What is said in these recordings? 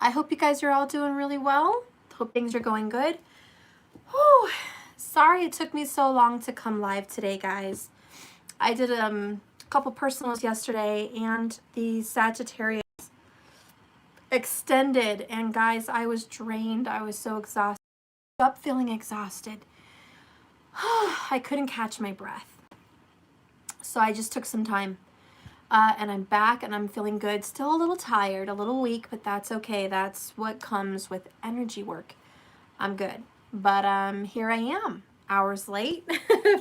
I hope you guys are all doing really well. Hope things are going good. Whew. Sorry it took me so long to come live today, guys. I did a couple personals yesterday and the Sagittarius extended, and guys, I was drained. I was so exhausted. Up feeling exhausted. I couldn't catch my breath. So I just took some time. And I'm back and I'm feeling good. Still a little tired, a little weak, but that's okay. That's what comes with energy work. I'm good. But here I am, hours late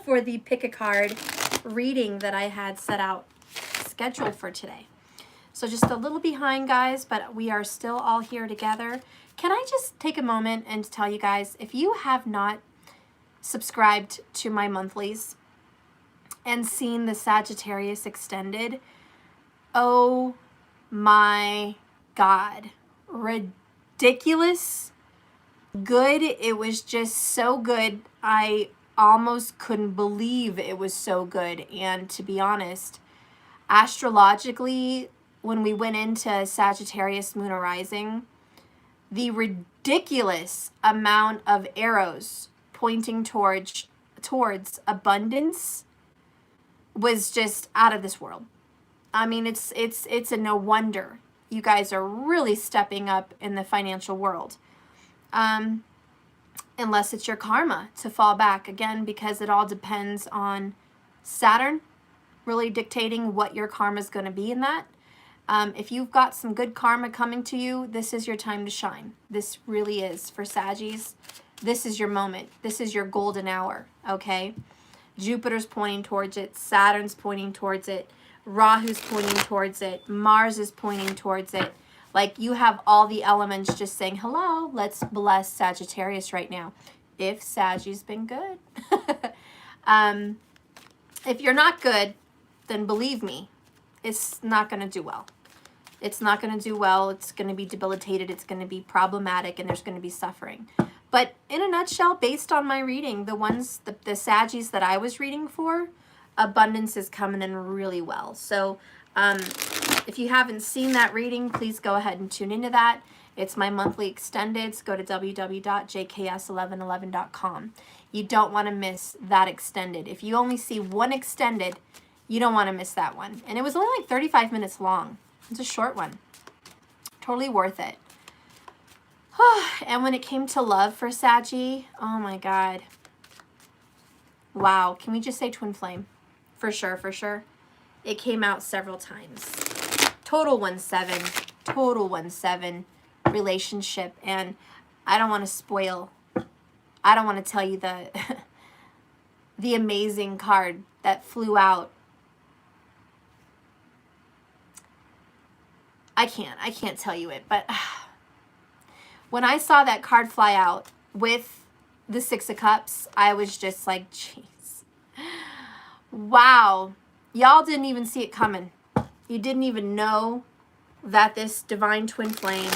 for the pick a card reading that I had set out scheduled for today. So just a little behind, guys, but we are still all here together. Can I just take a moment and tell you guys, if you have not subscribed to my monthlies and seen the Sagittarius extended, oh my God, ridiculous good. It was just so good. I almost couldn't believe it was so good. And to be honest, astrologically, when we went into Sagittarius Moon Rising, the ridiculous amount of arrows pointing towards abundance was just out of this world. I mean, it's a no wonder you guys are really stepping up in the financial world. Unless it's your karma to fall back again, because it all depends on Saturn really dictating what your karma is going to be in that. If you've got some good karma coming to you, this is your time to shine. This really is for Saggies. This is your moment. This is your golden hour, okay? Jupiter's pointing towards it. Saturn's pointing towards it. Rahu's pointing towards it. Mars is pointing towards it. Like, you have all the elements just saying, hello, let's bless Sagittarius right now. If Saggie's been good. If you're not good, then believe me, it's not going to do well. It's not going to do well. It's going to be debilitated. It's going to be problematic, and there's going to be suffering. But in a nutshell, based on my reading, the Saggies that I was reading for, abundance is coming in really well. So if you haven't seen that reading, please go ahead and tune into that. It's my monthly extended. So go to www.jks1111.com. You don't want to miss that extended. If you only see one extended, you don't want to miss that one. And it was only like 35 minutes long. It's a short one. Totally worth it. And when it came to love for Saggy, oh my God. Wow. Can we just say twin flame? For sure, for sure. It came out several times. Total 1-7. Total 1-7 relationship. And I don't want to spoil. I don't want to tell you the amazing card that flew out. I can't tell you it, but when I saw that card fly out with the Six of Cups, I was just like, jeez. Wow. Y'all didn't even see it coming. You didn't even know that this divine twin flame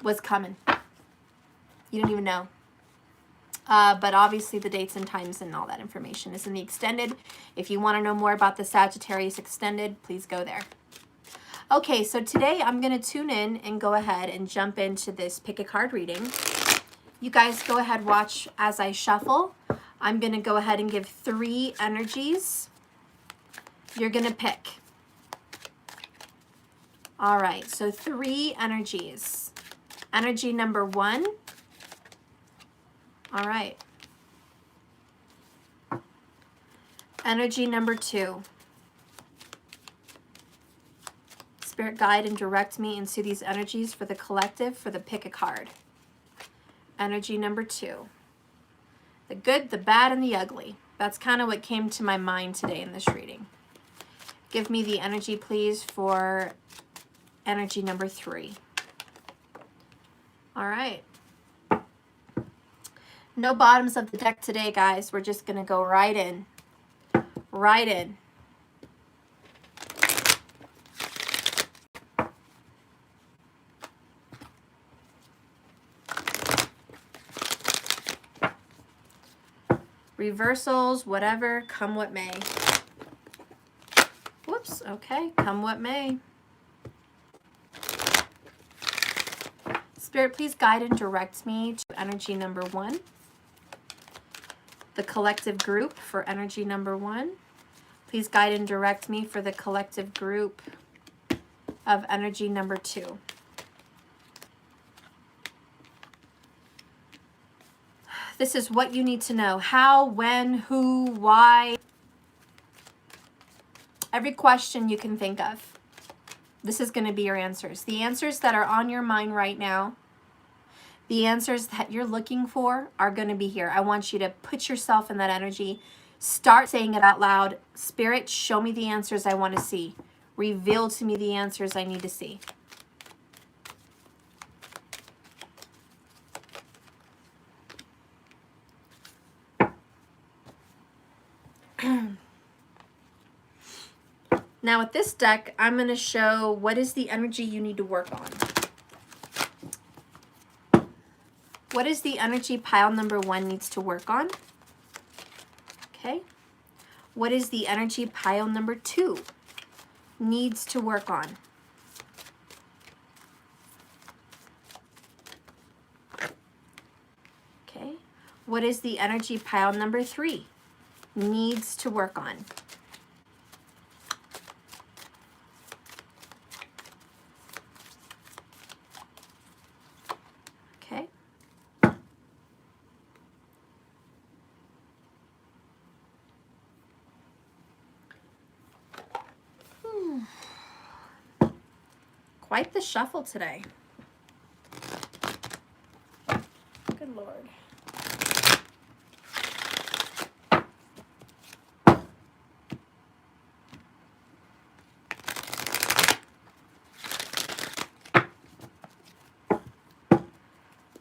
was coming. You didn't even know. But obviously the dates and times and all that information is in the extended. If you want to know more about the Sagittarius extended, please go there. Okay, so today I'm going to tune in and go ahead and jump into this pick a card reading. You guys go ahead, watch as I shuffle. I'm going to go ahead and give 3 energies. You're going to pick. All right, so 3 energies. Energy number 1. All right. Energy number 2. Spirit, guide and direct me into these energies for the collective, for the pick a card. Energy number 2. The good, the bad, and the ugly. That's kind of what came to my mind today in this reading. Give me the energy, please, for energy number 3. All right. No bottoms of the deck today, guys. We're just going to go right in. Right in. Reversals, whatever, come what may. Whoops, okay, come what may. Spirit, please guide and direct me to energy number 1. The collective group for energy number 1. Please guide and direct me for the collective group of energy number 2. This is what you need to know. How, when, who, why. Every question you can think of. This is going to be your answers. The answers that are on your mind right now, the answers that you're looking for are going to be here. I want you to put yourself in that energy. Start saying it out loud. Spirit, show me the answers I want to see. Reveal to me the answers I need to see. Now with this deck, I'm going to show what is the energy you need to work on. What is the energy pile number 1 needs to work on? Okay. What is the energy pile number 2 needs to work on? Okay. What is the energy pile number 3 needs to work on? Okay. Quite the shuffle today. Good Lord.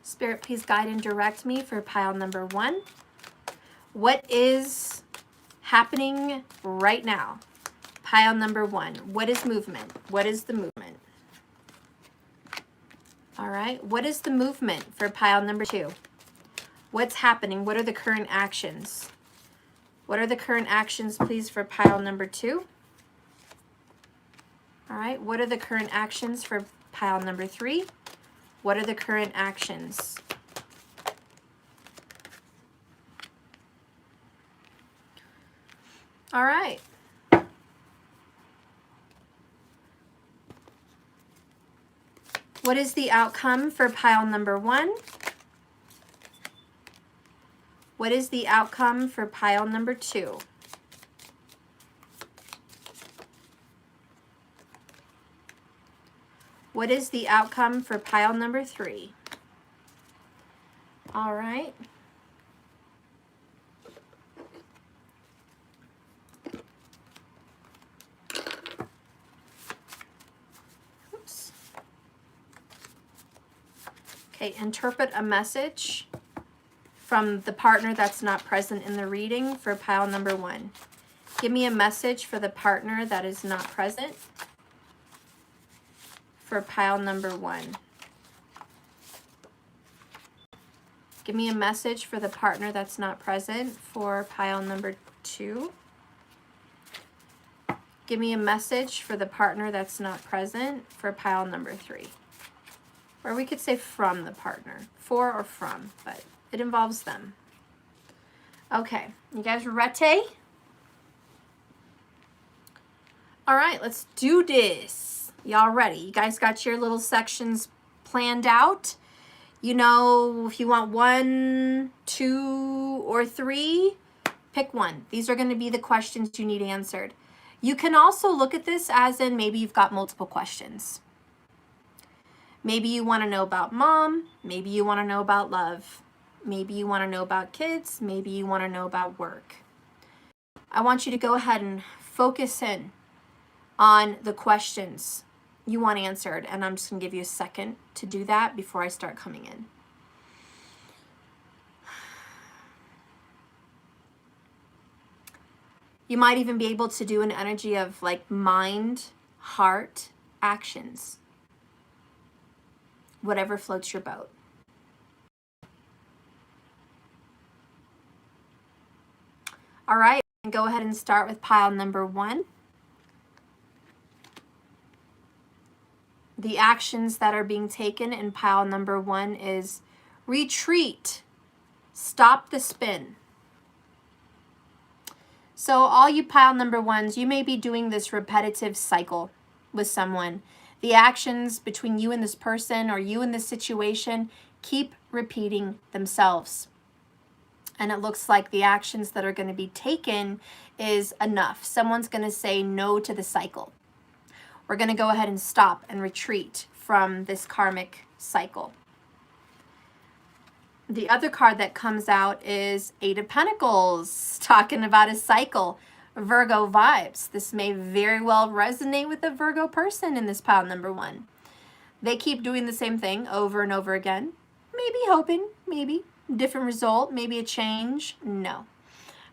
Spirit, please guide and direct me for pile number 1. What is happening right now? Pile number 1. What is movement? What is the movement? All right. What is the movement for pile number 2? What's happening? What are the current actions? What are the current actions, please, for pile number 2? All right. What are the current actions for pile number 3? What are the current actions? All right. What is the outcome for pile number 1? What is the outcome for pile number 2? What is the outcome for pile number 3? All right. Oops. Okay, interpret a message from the partner that's not present in the reading for pile number 1. Give me a message for the partner that is not present for pile number 1. Give me a message for the partner that's not present for pile number 2. Give me a message for the partner that's not present for pile number 3. Or we could say from the partner, for or from, but it involves them. Okay, you guys ready? All right, let's do this. Y'all ready? You guys got your little sections planned out? You know, if you want 1, 2, or 3, pick one. These are going to be the questions you need answered. You can also look at this as in maybe you've got multiple questions. Maybe you want to know about mom. Maybe you want to know about love. Maybe you want to know about kids. Maybe you want to know about work. I want you to go ahead and focus in on the questions you want answered, and I'm just going to give you a second to do that before I start coming in. You might even be able to do an energy of like mind, heart, actions. Whatever floats your boat. All right, go ahead and start with pile number 1. The actions that are being taken in pile number 1 is retreat, stop the spin. So all you pile number 1s, you may be doing this repetitive cycle with someone. The actions between you and this person or you and this situation keep repeating themselves. And it looks like the actions that are going to be taken is enough. Someone's going to say no to the cycle. We're going to go ahead and stop and retreat from this karmic cycle. The other card that comes out is 8 of Pentacles, talking about a cycle, Virgo vibes. This may very well resonate with a Virgo person in this pile number 1. They keep doing the same thing over and over again. Maybe hoping, maybe different result, maybe a change. No.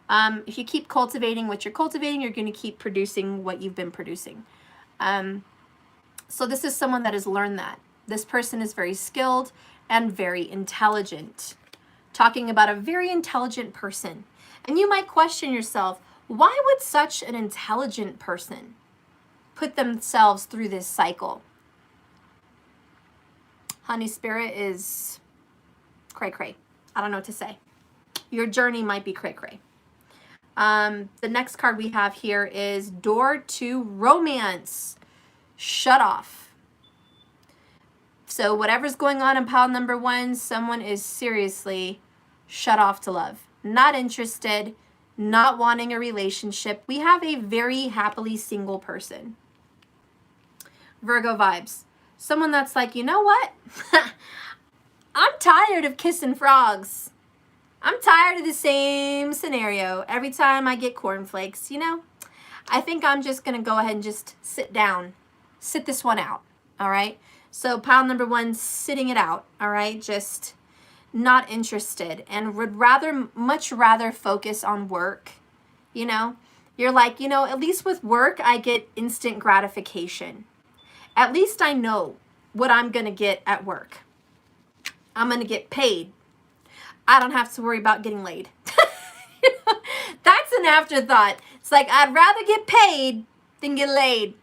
If you keep cultivating what you're cultivating, you're going to keep producing what you've been producing. So this is someone that has learned that. This person is very skilled and very intelligent. Talking about a very intelligent person. And you might question yourself, why would such an intelligent person put themselves through this cycle? Honey, Spirit is cray-cray. I don't know what to say. Your journey might be cray-cray. The next card we have here is Door to Romance. Shut off. So whatever's going on in pile number 1, someone is seriously shut off to love. Not interested, not wanting a relationship. We have a very happily single person. Virgo vibes. Someone that's like, you know what? I'm tired of kissing frogs. I'm tired of the same scenario. Every time I get cornflakes, you know? I think I'm just going to go ahead and just sit down. Sit this one out, all right? So pile number 1, sitting it out, all right? Just not interested and would much rather focus on work, you know? You're like, you know, at least with work, I get instant gratification. At least I know what I'm going to get at work. I'm going to get paid. I don't have to worry about getting laid. You know, that's an afterthought. It's like, I'd rather get paid than get laid.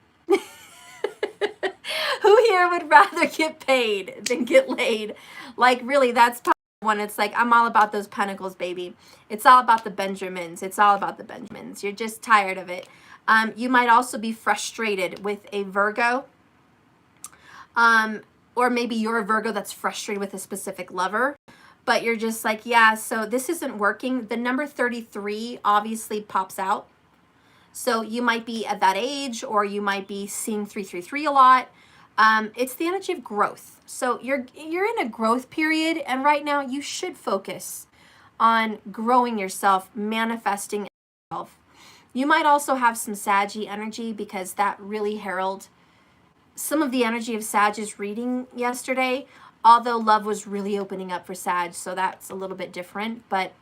Who here would rather get paid than get laid? Like, really, that's one. It's like, I'm all about those pentacles, baby. It's all about the Benjamins. It's all about the Benjamins. You're just tired of it. You might also be frustrated with a Virgo. Or maybe you're a Virgo that's frustrated with a specific lover. But you're just like, yeah, so this isn't working. The number 33 obviously pops out. So you might be at that age, or you might be seeing 333 a lot. It's the energy of growth. So you're in a growth period, and right now you should focus on growing yourself, manifesting yourself. You might also have some Saggy energy, because that really heralded some of the energy of Sag's reading yesterday, although love was really opening up for Sag, so that's a little bit different. But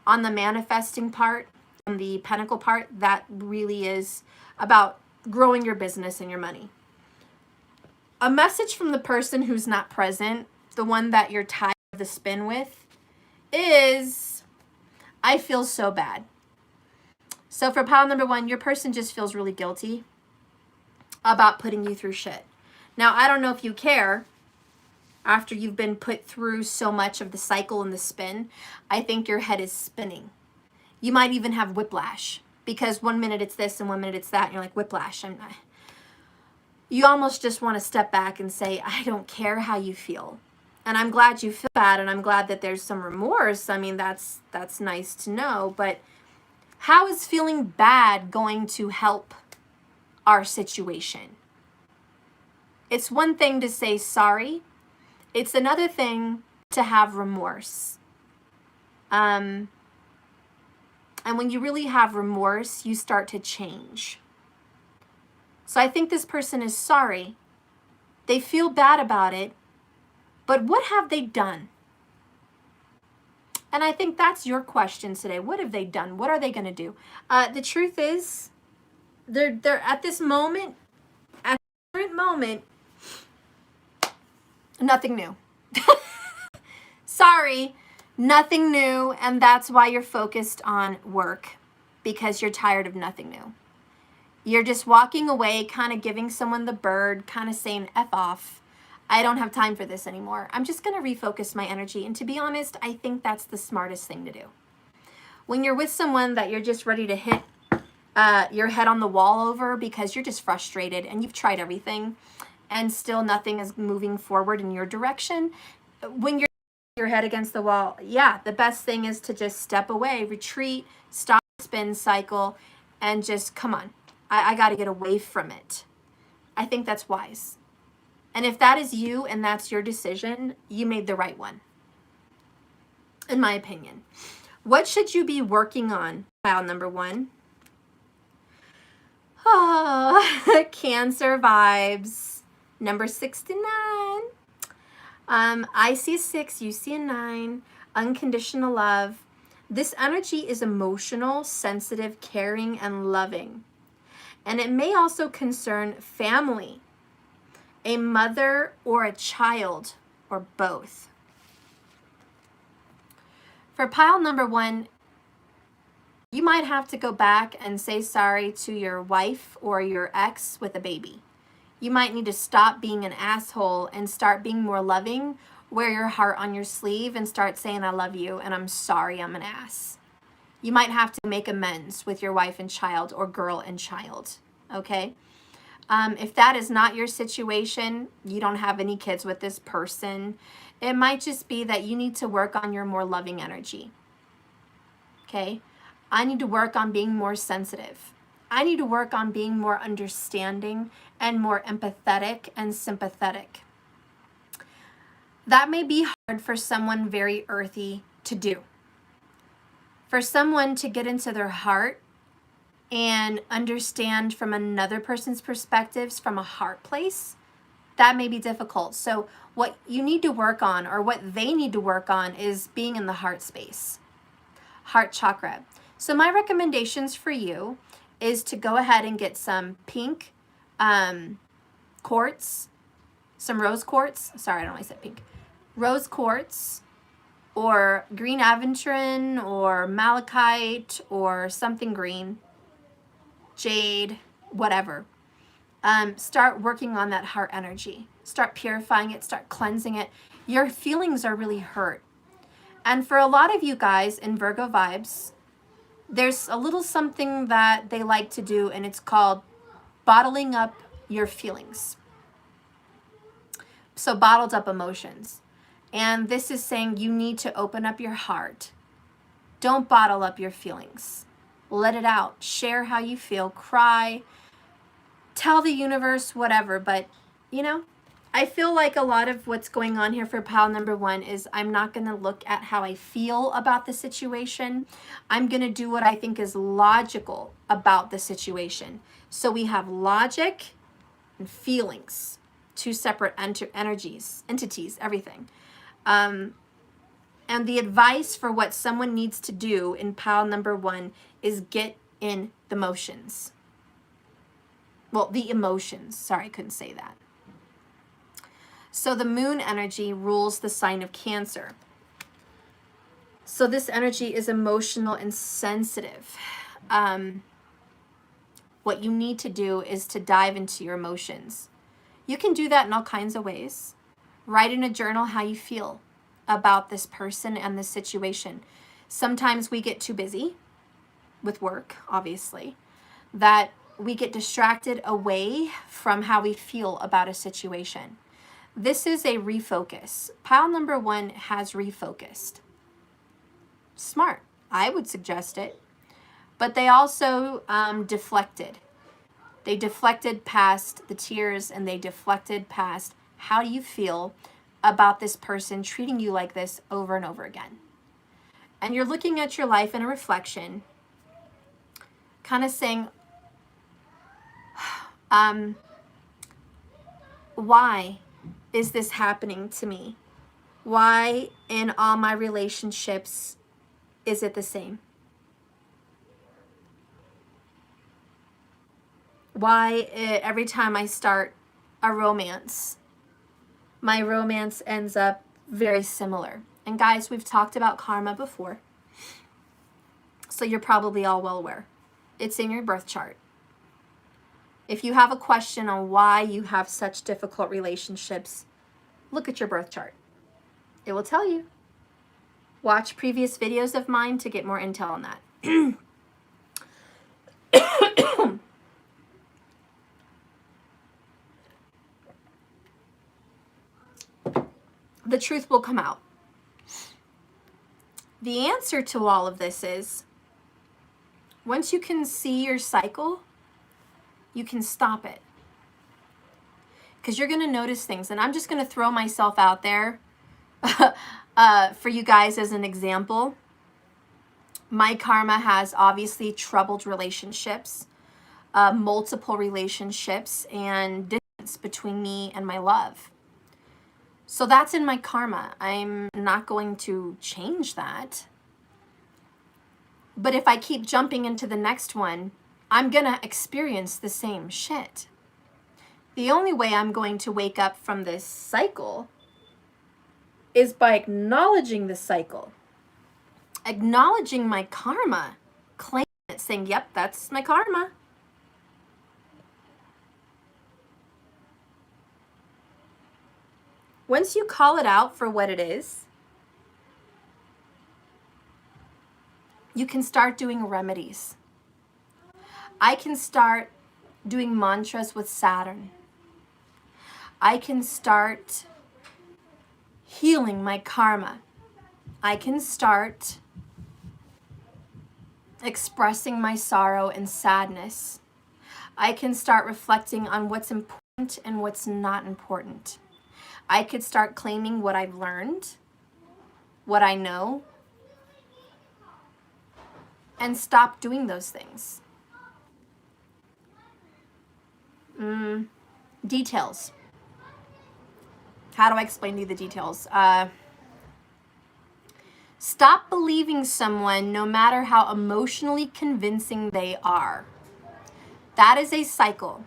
on the manifesting part, on the Pentacle part, that really is about growing your business and your money. A message from the person who's not present, the one that you're tired of the spin with, is, I feel so bad. So for pile number 1, your person just feels really guilty about putting you through shit. Now, I don't know if you care after you've been put through so much of the cycle and the spin. I think your head is spinning. You might even have whiplash, because 1 minute it's this and 1 minute it's that. And you're like, whiplash. You almost just want to step back and say, I don't care how you feel. And I'm glad you feel bad, and I'm glad that there's some remorse. I mean, that's nice to know. But how is feeling bad going to help our situation? It's one thing to say sorry. It's another thing to have remorse. And when you really have remorse, you start to change. So I think this person is sorry. They feel bad about it. But what have they done? And I think that's your question today. What have they done? What are they going to do? The truth is, they're at this moment, at the current moment, nothing new. Sorry, nothing new. And that's why you're focused on work, because you're tired of nothing new. You're just walking away, kind of giving someone the bird, kind of saying, F off. I don't have time for this anymore. I'm just going to refocus my energy. And to be honest, I think that's the smartest thing to do. When you're with someone that you're just ready to hit your head on the wall over because you're just frustrated and you've tried everything and still nothing is moving forward in your direction, when you're your head against the wall, yeah, the best thing is to just step away, retreat, stop the spin cycle, and just, come on, I got to get away from it. I think that's wise. And if that is you and that's your decision, you made the right one, in my opinion. What should you be working on? Pile number 1. Oh, Cancer vibes. Number 69. I see a 6, you see a 9. Unconditional love. This energy is emotional, sensitive, caring, and loving. And it may also concern family, a mother or a child, or both. For pile number 1, you might have to go back and say sorry to your wife or your ex with a baby. You might need to stop being an asshole and start being more loving, wear your heart on your sleeve and start saying, I love you and I'm sorry I'm an ass. You might have to make amends with your wife and child or girl and child, okay? If that is not your situation, you don't have any kids with this person, it might just be that you need to work on your more loving energy, okay? I need to work on being more sensitive. I need to work on being more understanding and more empathetic and sympathetic. That may be hard for someone very earthy to do. For someone to get into their heart and understand from another person's perspectives from a heart place, that may be difficult. So what you need to work on, or what they need to work on, is being in the heart space, heart chakra. So my recommendations for you is to go ahead and get some pink quartz, some rose quartz. Sorry, I don't know why I said pink. Rose quartz, or green aventurine, or malachite, or something green, jade, whatever. Start working on that heart energy. Start purifying it, start cleansing it. Your feelings are really hurt. And for a lot of you guys in Virgo vibes, there's a little something that they like to do, and it's called bottling up your feelings. So bottled up emotions. And this is saying you need to open up your heart. Don't bottle up your feelings. Let it out. Share how you feel. Cry. Tell the universe, whatever. But, you know, I feel like a lot of what's going on here for pile number 1 is I'm not going to look at how I feel about the situation. I'm going to do what I think is logical about the situation. So we have logic and feelings, 2 separate entities, everything. And the advice for what someone needs to do in pile number 1 is get in the motions. Well, the emotions. Sorry, I couldn't say that. So the moon energy rules the sign of Cancer. So this energy is emotional and sensitive. What you need to do is to dive into your emotions. You can do that in all kinds of ways. Write in a journal how you feel about this person and this situation. Sometimes we get too busy with work, obviously, that we get distracted away from how we feel about a situation. This is a refocus. Pile number 1 has refocused. Smart. I would suggest it. But they also deflected. They deflected past the tears, and they deflected past how do you feel about this person treating you like this over and over again. And you're looking at your life in a reflection, kind of saying, why is this happening to me? Why in all my relationships is it the same? Why every time I start a romance, my romance ends up very similar? And guys, we've talked about karma before, so you're probably all well aware. It's in your birth chart. If you have a question on why you have such difficult relationships, look at your birth chart. It will tell you. Watch previous videos of mine to get more intel on that. The truth will come out. The answer to all of this is, once you can see your cycle, you can stop it. Because you're going to notice things. And I'm just going to throw myself out there for you guys as an example. My karma has obviously troubled relationships, multiple relationships, and distance between me and my love. So that's in my karma. I'm not going to change that. But if I keep jumping into the next one, I'm going to experience the same shit. The only way I'm going to wake up from this cycle is by acknowledging the cycle, acknowledging my karma, claiming it, saying, yep, that's my karma. Once you call it out for what it is, you can start doing remedies. I can start doing mantras with Saturn. I can start healing my karma. I can start expressing my sorrow and sadness. I can start reflecting on what's important and what's not important. I could start claiming what I've learned, what I know, and stop doing those things. Details. How do I explain to you the details? Stop believing someone no matter how emotionally convincing they are. That is a cycle.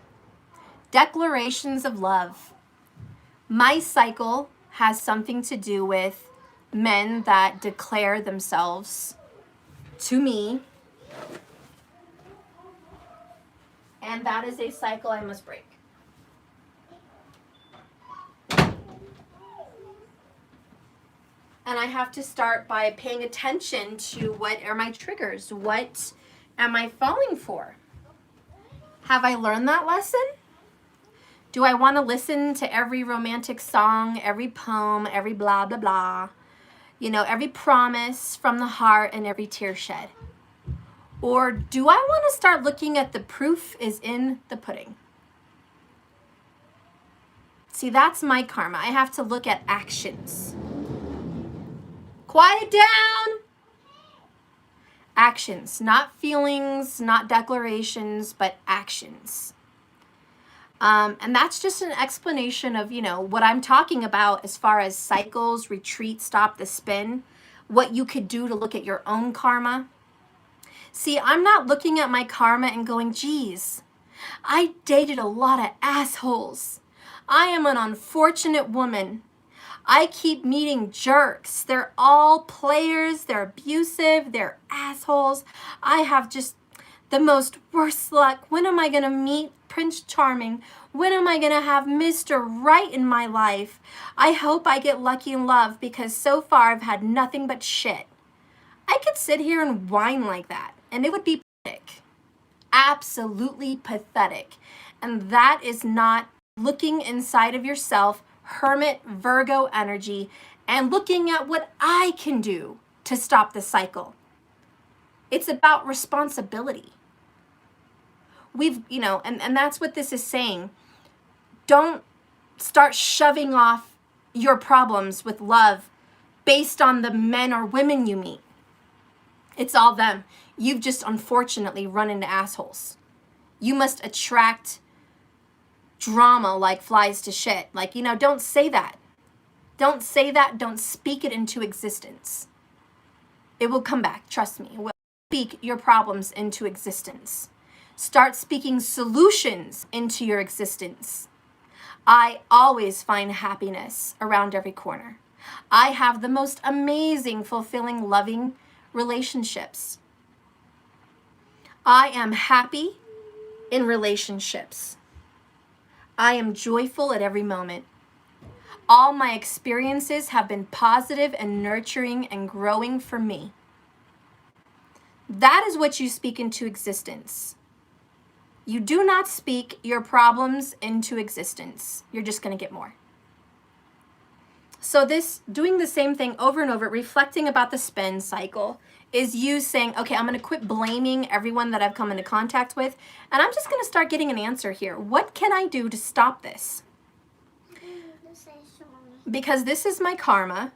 Declarations of love. My cycle has something to do with men that declare themselves to me, and that is a cycle I must break. And I have to start by paying attention to what are my triggers? What am I falling for? Have I learned that lesson? Do I want to listen to every romantic song, every poem, every blah, blah, blah? You know, every promise from the heart and every tear shed? Or do I want to start looking at the proof is in the pudding? See, that's my karma. I have to look at actions. Quiet down. Actions, not feelings, not declarations, but actions. And that's just an explanation of, you know, what I'm talking about as far as cycles, retreat, stop the spin, what you could do to look at your own karma. See, I'm not looking at my karma and going, geez, I dated a lot of assholes. I am an unfortunate woman. I keep meeting jerks. They're all players. They're abusive. They're assholes. I have just the most worst luck. When am I going to meet Prince Charming? When am I going to have Mr. Right in my life? I hope I get lucky in love because so far I've had nothing but shit. I could sit here and whine like that and it would be pathetic. Absolutely pathetic. And that is not looking inside of yourself, Hermit Virgo energy, and looking at what I can do to stop the cycle. It's about responsibility. We've, you know, and that's what this is saying. Don't start shoving off your problems with love based on the men or women you meet. It's all them. You've just unfortunately run into assholes. You must attract drama like flies to shit. Like, you know, don't say that. Don't say that. Don't speak it into existence. It will come back. Trust me. It will speak your problems into existence. Start speaking solutions into your existence. I always find happiness around every corner. I have the most amazing, fulfilling, loving relationships. I am happy. in relationships. I am joyful at every moment. All my experiences have been positive and nurturing and growing for me. That is what you speak into existence. You do not speak your problems into existence. You're just going to get more. So this, doing the same thing over and over, reflecting about the spin cycle, is you saying, okay, I'm going to quit blaming everyone that I've come into contact with, and I'm just going to start getting an answer here. What can I do to stop this? Because this is my karma,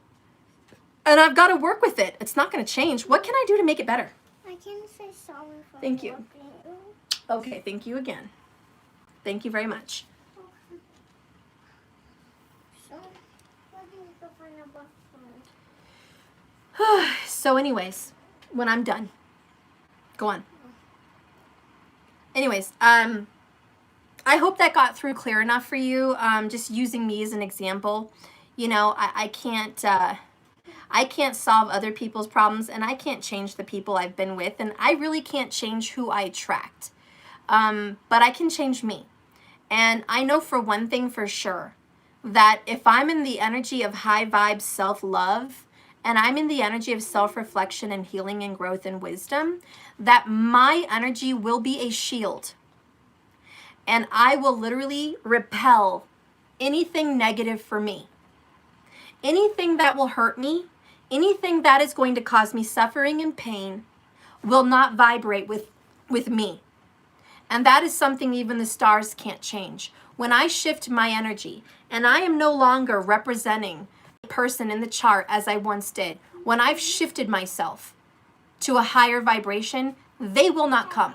and I've got to work with it. It's not going to change. What can I do to make it better? I can say sorry for Thank you. Okay, thank you again. Thank you very much. So anyways, when I'm done, go on. Anyways, I hope that got through clear enough for you. Just using me as an example. You know, I can't solve other people's problems, and I can't change the people I've been with, and I really can't change who I attract. But I can change me. And I know for one thing for sure, that if I'm in the energy of high vibe self-love, and I'm in the energy of self-reflection and healing and growth and wisdom, that my energy will be a shield. And I will literally repel anything negative for me. Anything that will hurt me, anything that is going to cause me suffering and pain will not vibrate with me. And that is something even the stars can't change. When I shift my energy, and I am no longer representing a person in the chart as I once did, when I've shifted myself to a higher vibration, they will not come.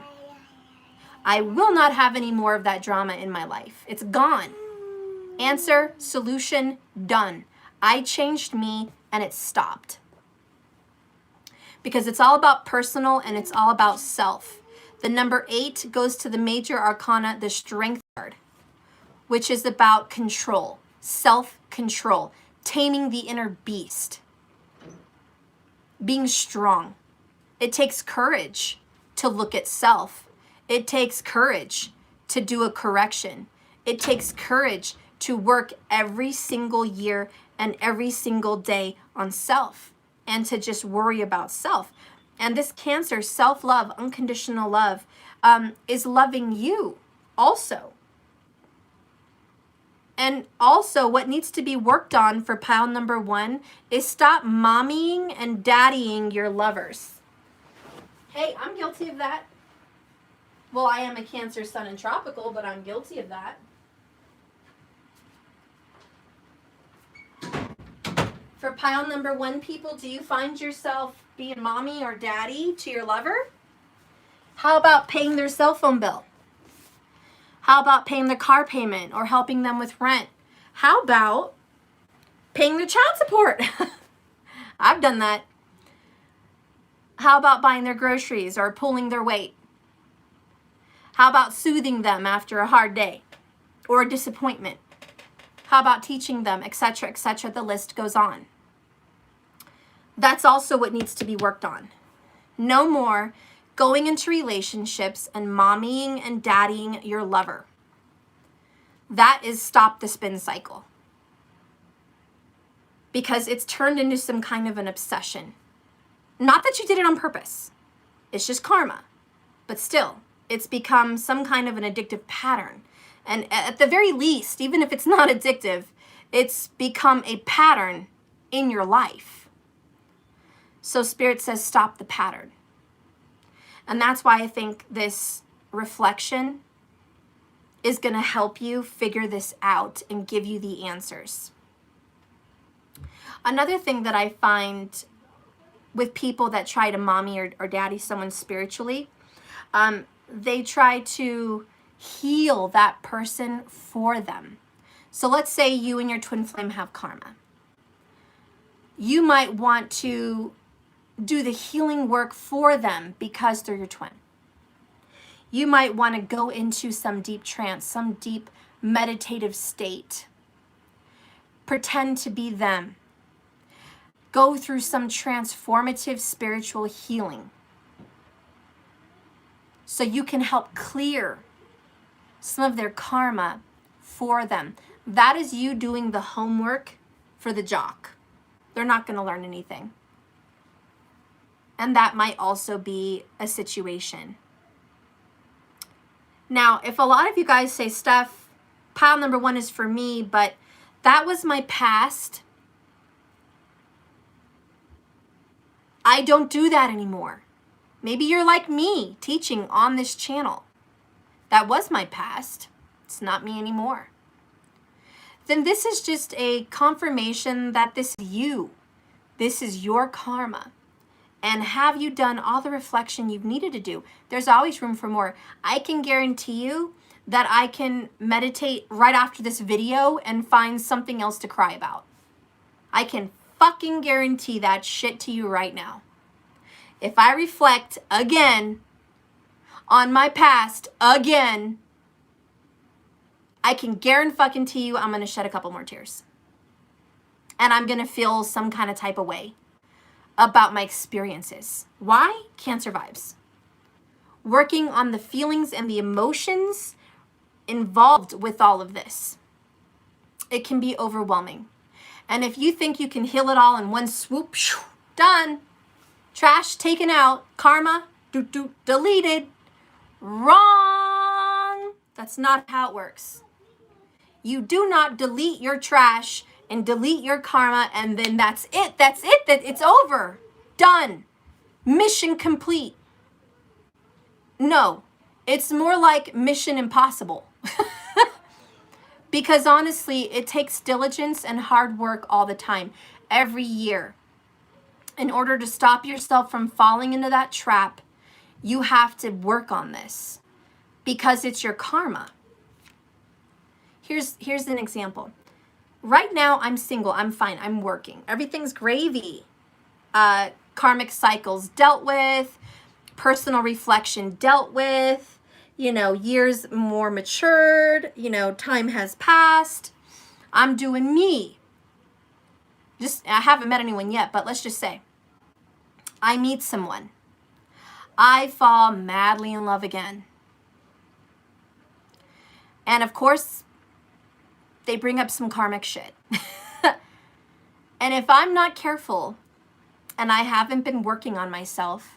I will not have any more of that drama in my life. It's gone. Answer, solution, done. I changed me, and it stopped. Because it's all about personal, and it's all about self. The number 8 goes to the major arcana, the strength card, which is about control, self-control, taming the inner beast, being strong. It takes courage to look at self. It takes courage to do a correction. It takes courage to work every single year and every single day on self, and to just worry about self. And this Cancer, self-love, unconditional love, is loving you also. And also what needs to be worked on for pile number 1 is stop mommying and daddying your lovers. Hey, I'm guilty of that. Well, I am a Cancer sun in tropical, but I'm guilty of that. For pile number 1, people, do you find yourself being mommy or daddy to your lover? How about paying their cell phone bill? How about paying their car payment or helping them with rent? How about paying their child support? I've done that. How about buying their groceries or pulling their weight? How about soothing them after a hard day or a disappointment? How about teaching them, etc., etc.? The list goes on. That's also what needs to be worked on. No more going into relationships and mommying and daddying your lover. That is stop the spin cycle. Because it's turned into some kind of an obsession. Not that you did it on purpose. It's just karma. But still, it's become some kind of an addictive pattern. And at the very least, even if it's not addictive, it's become a pattern in your life. So Spirit says stop the pattern. And that's why I think this reflection is going to help you figure this out and give you the answers. Another thing that I find with people that try to mommy or daddy someone spiritually, they try to heal that person for them. So let's say you and your twin flame have karma. You might want to do the healing work for them because they're your twin. You might want to go into some deep trance, some deep meditative state. Pretend to be them. Go through some transformative spiritual healing so you can help clear some of their karma for them. That is you doing the homework for the jock. They're not going to learn anything. And that might also be a situation. Now, if a lot of you guys say, Steph, pile number 1 is for me, but that was my past. I don't do that anymore. Maybe you're like me, teaching on this channel. That was my past. It's not me anymore. Then this is just a confirmation that this is you. This is your karma. And have you done all the reflection you've needed to do? There's always room for more. I can guarantee you that I can meditate right after this video and find something else to cry about. I can fucking guarantee that shit to you right now. If I reflect again on my past again, I can guarantee you I'm going to shed a couple more tears. And I'm going to feel some kind of type of way about my experiences. Why? Cancer vibes. Working on the feelings and the emotions involved with all of this. It can be overwhelming. And if you think you can heal it all in one swoop, done. Trash taken out. Karma deleted. Wrong. That's not how it works. You do not delete your trash and delete your karma and then that's it. That's it. It's over. Done. Mission complete. No, it's more like mission impossible. Because honestly, it takes diligence and hard work all the time, every year. In order to stop yourself from falling into that trap, you have to work on this because it's your karma. Here's an example. Right now, I'm single. I'm fine. I'm working. Everything's gravy. Karmic cycles dealt with. Personal reflection dealt with. You know, years more matured. You know, time has passed. I'm doing me. I haven't met anyone yet, but let's just say I meet someone. I fall madly in love again. And of course, they bring up some karmic shit. And if I'm not careful and I haven't been working on myself,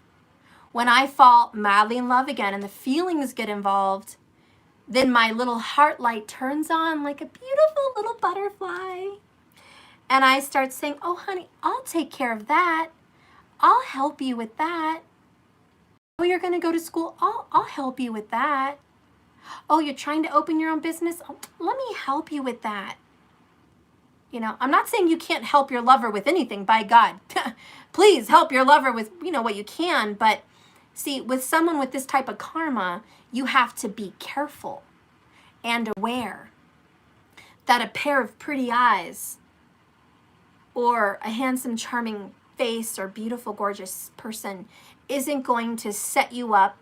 when I fall madly in love again and the feelings get involved, then my little heart light turns on like a beautiful little butterfly. And I start saying, oh, honey, I'll take care of that. I'll help you with that. Oh, you're going to go to school? I'll help you with that. Oh, you're trying to open your own business? Oh, let me help you with that. You know, I'm not saying you can't help your lover with anything, by God. Please help your lover with, what you can. But see, with someone with this type of karma, you have to be careful and aware that a pair of pretty eyes or a handsome, charming face or beautiful, gorgeous person isn't going to set you up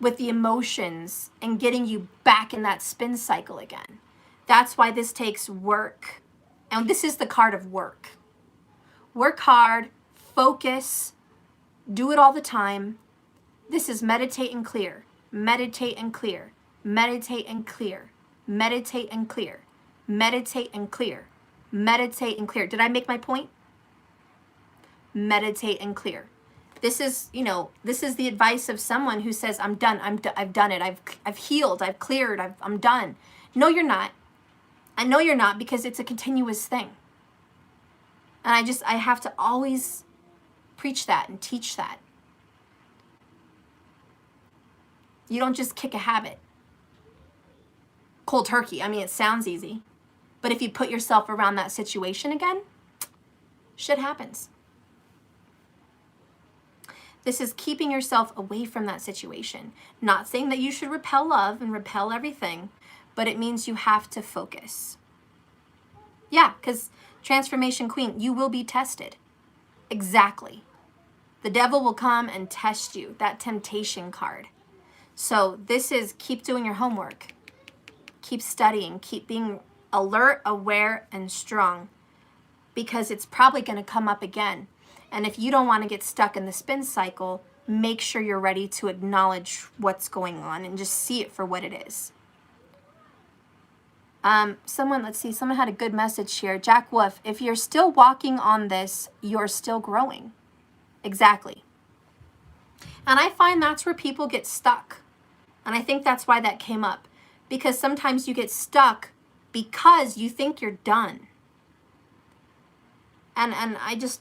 with the emotions and getting you back in that spin cycle again. That's why this takes work. And this is the card of work. Work hard, focus, do it all the time. This is meditate and clear. Meditate and clear. Meditate and clear. Meditate and clear. Meditate and clear. Meditate and clear. Did I make my point? Meditate and clear. This is, this is the advice of someone who says, I'm done. I've done it. I've healed. I've cleared. I'm done. No, you're not. I know you're not, because it's a continuous thing. And I have to always preach that and teach that. You don't just kick a habit cold turkey. I mean, it sounds easy, but if you put yourself around that situation again, shit happens. This is keeping yourself away from that situation. Not saying that you should repel love and repel everything, but it means you have to focus. Yeah, because transformation queen, you will be tested. Exactly. The devil will come and test you, that temptation card. So this is keep doing your homework. Keep studying. Keep being alert, aware, and strong, because it's probably going to come up again. And if you don't want to get stuck in the spin cycle, make sure you're ready to acknowledge what's going on and just see it for what it is. Someone had a good message here. Jack Wolf, if you're still walking on this, you're still growing. Exactly. And I find that's where people get stuck. And I think that's why that came up. Because sometimes you get stuck because you think you're done. And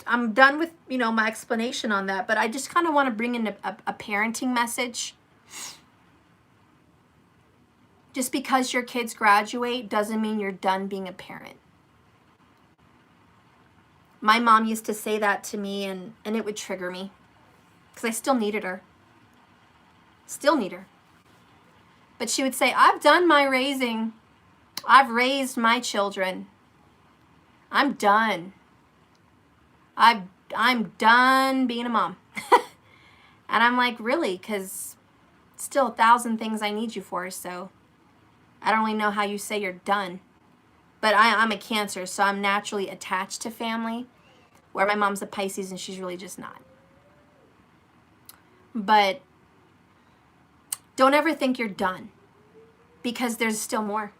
I'm done with, my explanation on that. But I just kind of want to bring in a parenting message. Just because your kids graduate doesn't mean you're done being a parent. My mom used to say that to me, and it would trigger me. Because I still needed her. Still need her. But she would say, I've done my raising. I've raised my children. I'm done. I'm done being a mom. And I'm like, really? Because still 1,000 things I need you for, so I don't really know how you say you're done. But I'm a Cancer, so I'm naturally attached to family, where my mom's a Pisces and she's really just not. But don't ever think you're done, because there's still more.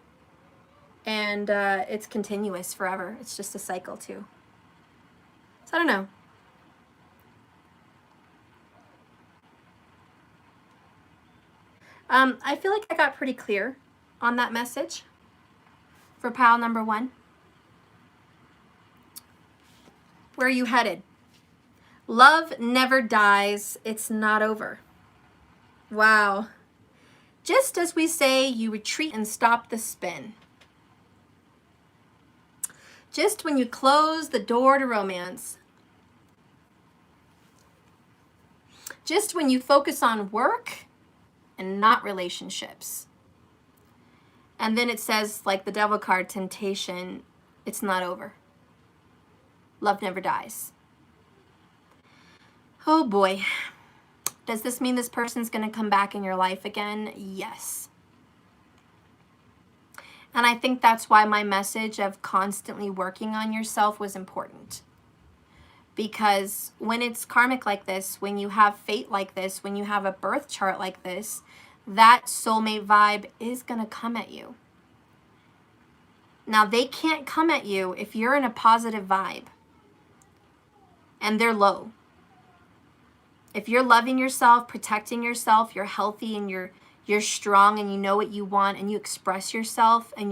And it's continuous forever. It's just a cycle too. So I don't know. I feel like I got pretty clear on that message for pile number 1. Where are you headed? Love never dies. It's not over. Wow. Just as we say, you retreat and stop the spin. Just when you close the door to romance. Just when you focus on work and not relationships. And then it says, like the devil card, temptation, it's not over. Love never dies. Oh boy. Does this mean this person's going to come back in your life again? Yes. And I think that's why my message of constantly working on yourself was important. Because when it's karmic like this, when you have fate like this, when you have a birth chart like this, that soulmate vibe is going to come at you. Now, they can't come at you if you're in a positive vibe and they're low. If you're loving yourself, protecting yourself, you're healthy and you're strong and you know what you want and you express yourself and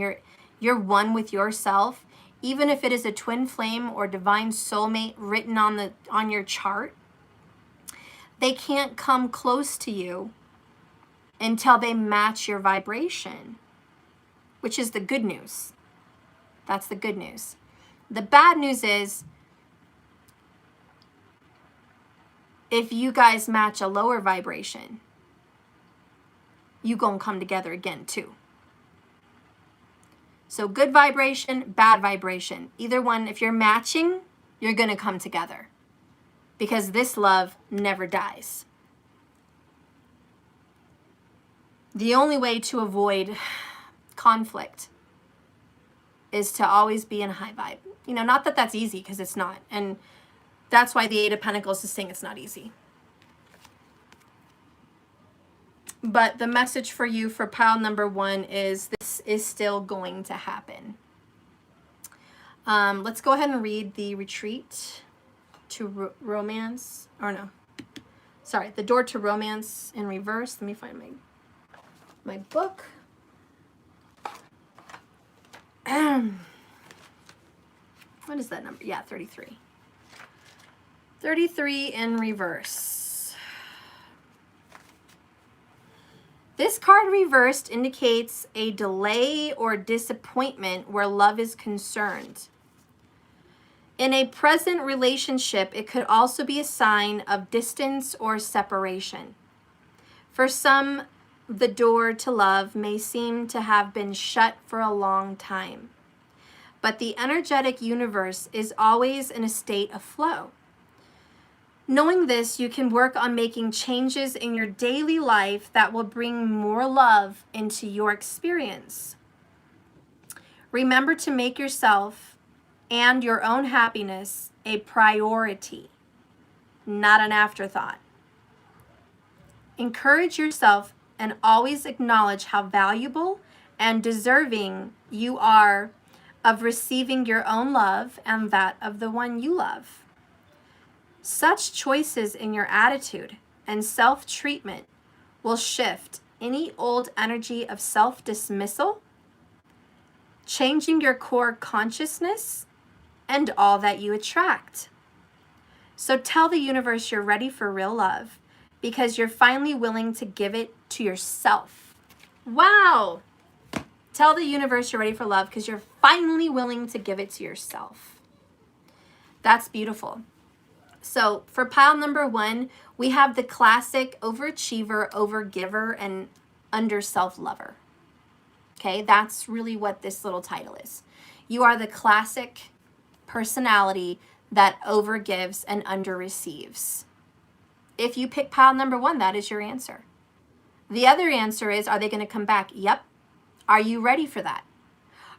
you're one with yourself, even if it is a twin flame or divine soulmate written on your chart, they can't come close to you until they match your vibration, which is the good news. That's the good news. The bad news is, if you guys match a lower vibration, you gonna come together again too. So good vibration, bad vibration. Either one, if you're matching, you're gonna come together. Because this love never dies. The only way to avoid conflict is to always be in a high vibe. Not that that's easy, because it's not. And that's why the 8 of Pentacles is saying it's not easy. But the message for you for pile number 1 is this is still going to happen. Let's go ahead and read the retreat to romance. Or no. Sorry, the door to romance in reverse. Let me find my book. What is that number? Yeah, 33. 33 in reverse. This card reversed indicates a delay or disappointment where love is concerned. In a present relationship, it could also be a sign of distance or separation. For some, the door to love may seem to have been shut for a long time. But the energetic universe is always in a state of flow. Knowing this, you can work on making changes in your daily life that will bring more love into your experience. Remember to make yourself and your own happiness a priority, not an afterthought. Encourage yourself and always acknowledge how valuable and deserving you are of receiving your own love and that of the one you love. Such choices in your attitude and self-treatment will shift any old energy of self-dismissal, changing your core consciousness and all that you attract. So tell the universe you're ready for real love because you're finally willing to give it to yourself. Wow! Tell the universe you're ready for love because you're finally willing to give it to yourself. That's beautiful. So for pile number 1, we have the classic overachiever, overgiver, and under self-lover. Okay, that's really what this little title is. You are the classic personality that overgives and underreceives. If you pick pile number 1, that is your answer. The other answer is, are they going to come back? Yep. Are you ready for that?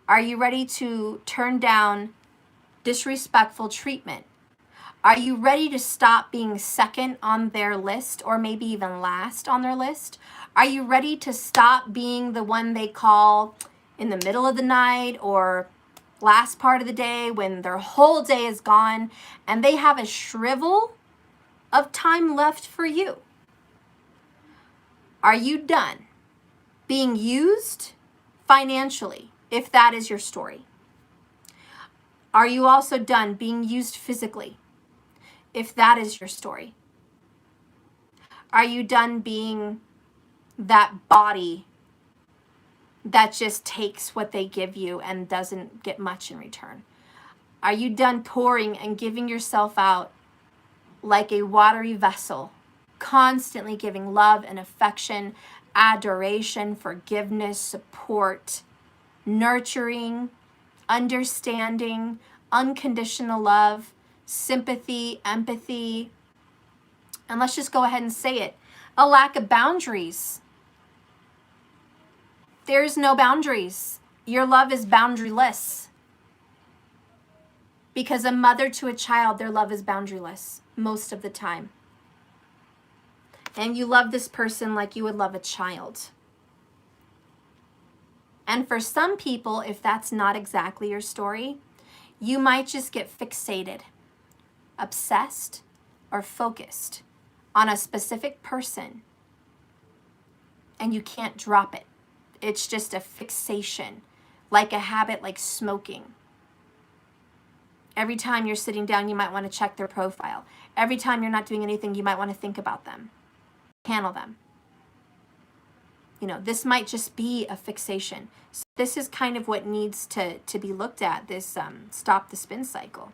Are you ready to turn down disrespectful treatment? Are you ready to stop being second on their list or maybe even last on their list? Are you ready to stop being the one they call in the middle of the night or last part of the day when their whole day is gone and they have a shrivel of time left for you? Are you done being used financially, if that is your story? Are you also done being used physically, if that is your story? Are you done being that body that just takes what they give you and doesn't get much in return? Are you done pouring and giving yourself out like a watery vessel, constantly giving love and affection, adoration, forgiveness, support, nurturing, understanding, unconditional love, sympathy, empathy, and let's just go ahead and say it, a lack of boundaries? There's no boundaries. Your love is boundaryless. Because a mother to a child, their love is boundaryless most of the time. And you love this person like you would love a child. And for some people, if that's not exactly your story, you might just get fixated, obsessed, or focused on a specific person, and you can't drop it. It's just a fixation, like a habit, like smoking. Every time you're sitting down, you might want to check their profile. Every time you're not doing anything, you might want to think about them, handle them. You know, this might just be a fixation. So this is kind of what needs to be looked at, this stop the spin cycle.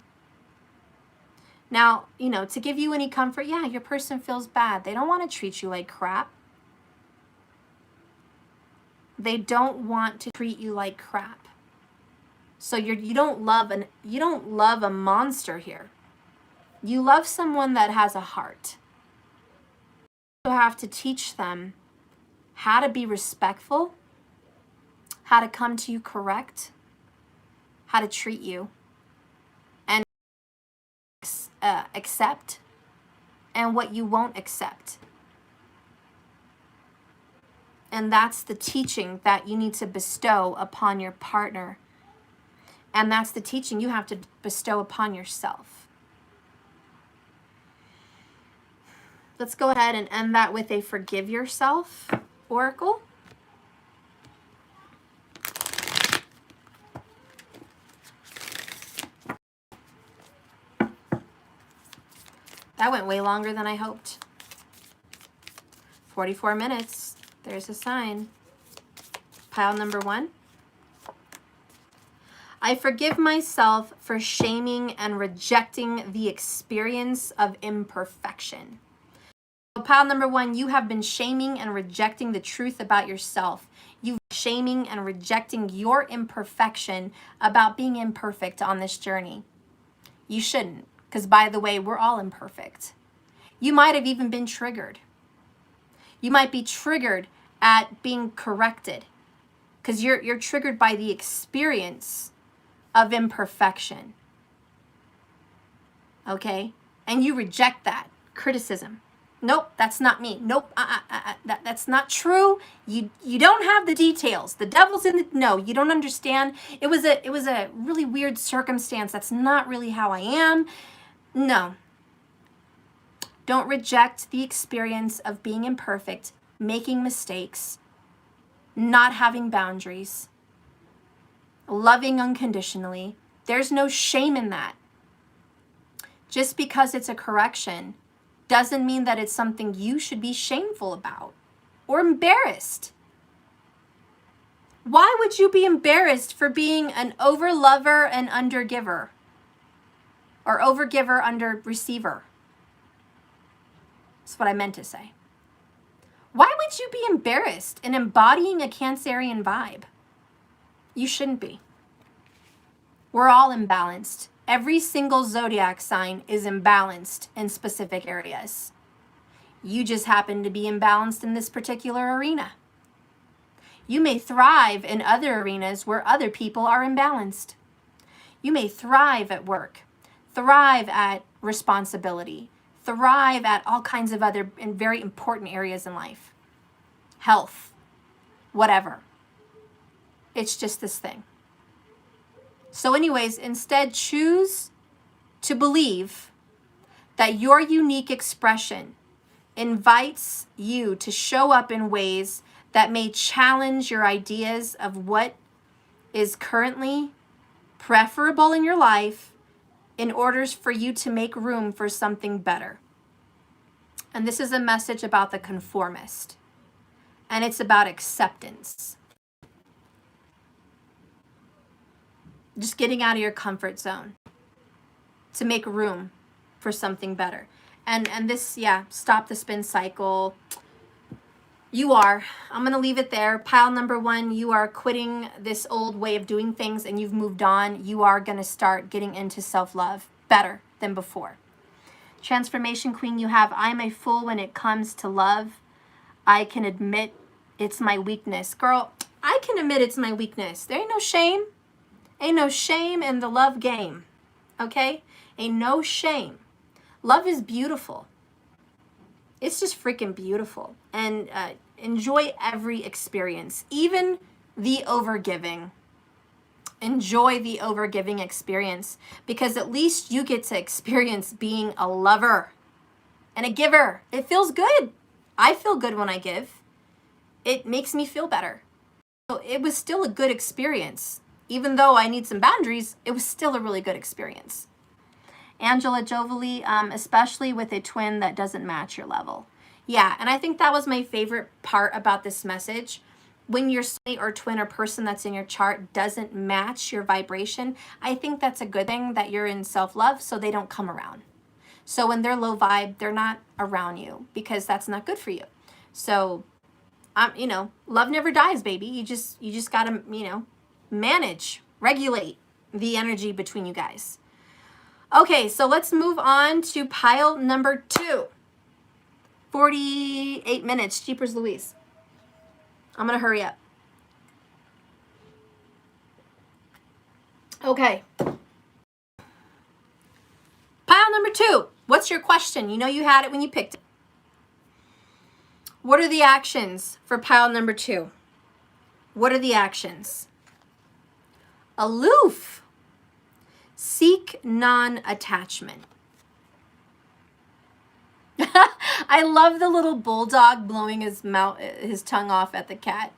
Now, you know, to give you any comfort, yeah, your person feels bad. They don't want to treat you like crap. They don't want to treat you like crap. So you don't love a monster here. You love someone that has a heart. You have to teach them how to be respectful, how to come to you correct, how to treat you, and accept, and what you won't accept. And that's the teaching that you need to bestow upon your partner. And that's the teaching you have to bestow upon yourself. Let's go ahead and end that with a forgive yourself oracle. That went way longer than I hoped. 44 minutes. There's a sign. Pile number 1. I forgive myself for shaming and rejecting the experience of imperfection. So pile number 1, you have been shaming and rejecting the truth about yourself. You've been shaming and rejecting your imperfection about being imperfect on this journey. You shouldn't, because by the way, we're all imperfect. You might have even been triggered. You might be triggered at being corrected because you're triggered by the experience of imperfection. Okay? And you reject that criticism. Nope, that's not me. Nope, that's not true. You don't have the details. The devil's in the, no, you don't understand. It was a really weird circumstance. That's not really how I am. No. Don't reject the experience of being imperfect, making mistakes, not having boundaries, loving unconditionally. There's no shame in that. Just because it's a correction doesn't mean that it's something you should be shameful about or embarrassed. Why would you be embarrassed for being an overlover and undergiver? Or overgiver, under receiver? That's what I meant to say. Why would you be embarrassed in embodying a Cancerian vibe? You shouldn't be. We're all imbalanced. Every single zodiac sign is imbalanced in specific areas. You just happen to be imbalanced in this particular arena. You may thrive in other arenas where other people are imbalanced. You may thrive at work, thrive at responsibility, thrive at all kinds of other and very important areas in life. Health, whatever. It's just this thing. So anyways, instead choose to believe that your unique expression invites you to show up in ways that may challenge your ideas of what is currently preferable in your life in order for you to make room for something better. And this is a message about the conformist. And it's about acceptance. Just getting out of your comfort zone to make room for something better. And this, yeah, stop the spin cycle. You are. I'm going to leave it there. Pile number 1, you are quitting this old way of doing things and you've moved on. You are going to start getting into self-love better than before. Transformation Queen, you have, I'm a fool when it comes to love. I can admit it's my weakness. Girl, I can admit it's my weakness. There ain't no shame. Ain't no shame in the love game, okay? Ain't no shame. Love is beautiful. It's just freaking beautiful. And enjoy every experience, even the overgiving. Enjoy the overgiving experience because at least you get to experience being a lover and a giver. It feels good. I feel good when I give. It makes me feel better. So it was still a good experience. Even though I need some boundaries, it was still a really good experience. Angela Jovali, especially with a twin that doesn't match your level. Yeah, and I think that was my favorite part about this message. When your soulmate or twin or person that's in your chart doesn't match your vibration, I think that's a good thing that you're in self-love so they don't come around. So when they're low vibe, they're not around you because that's not good for you. So, love never dies, baby. You just got to, manage, regulate the energy between you guys. Okay, so let's move on to pile number 2. 48 minutes, Jeepers Louise. I'm going to hurry up. Okay. Pile number 2. What's your question? You know you had it when you picked it. What are the actions for pile number 2? What are the actions? Aloof. Seek non-attachment. I love the little bulldog blowing his tongue off at the cat.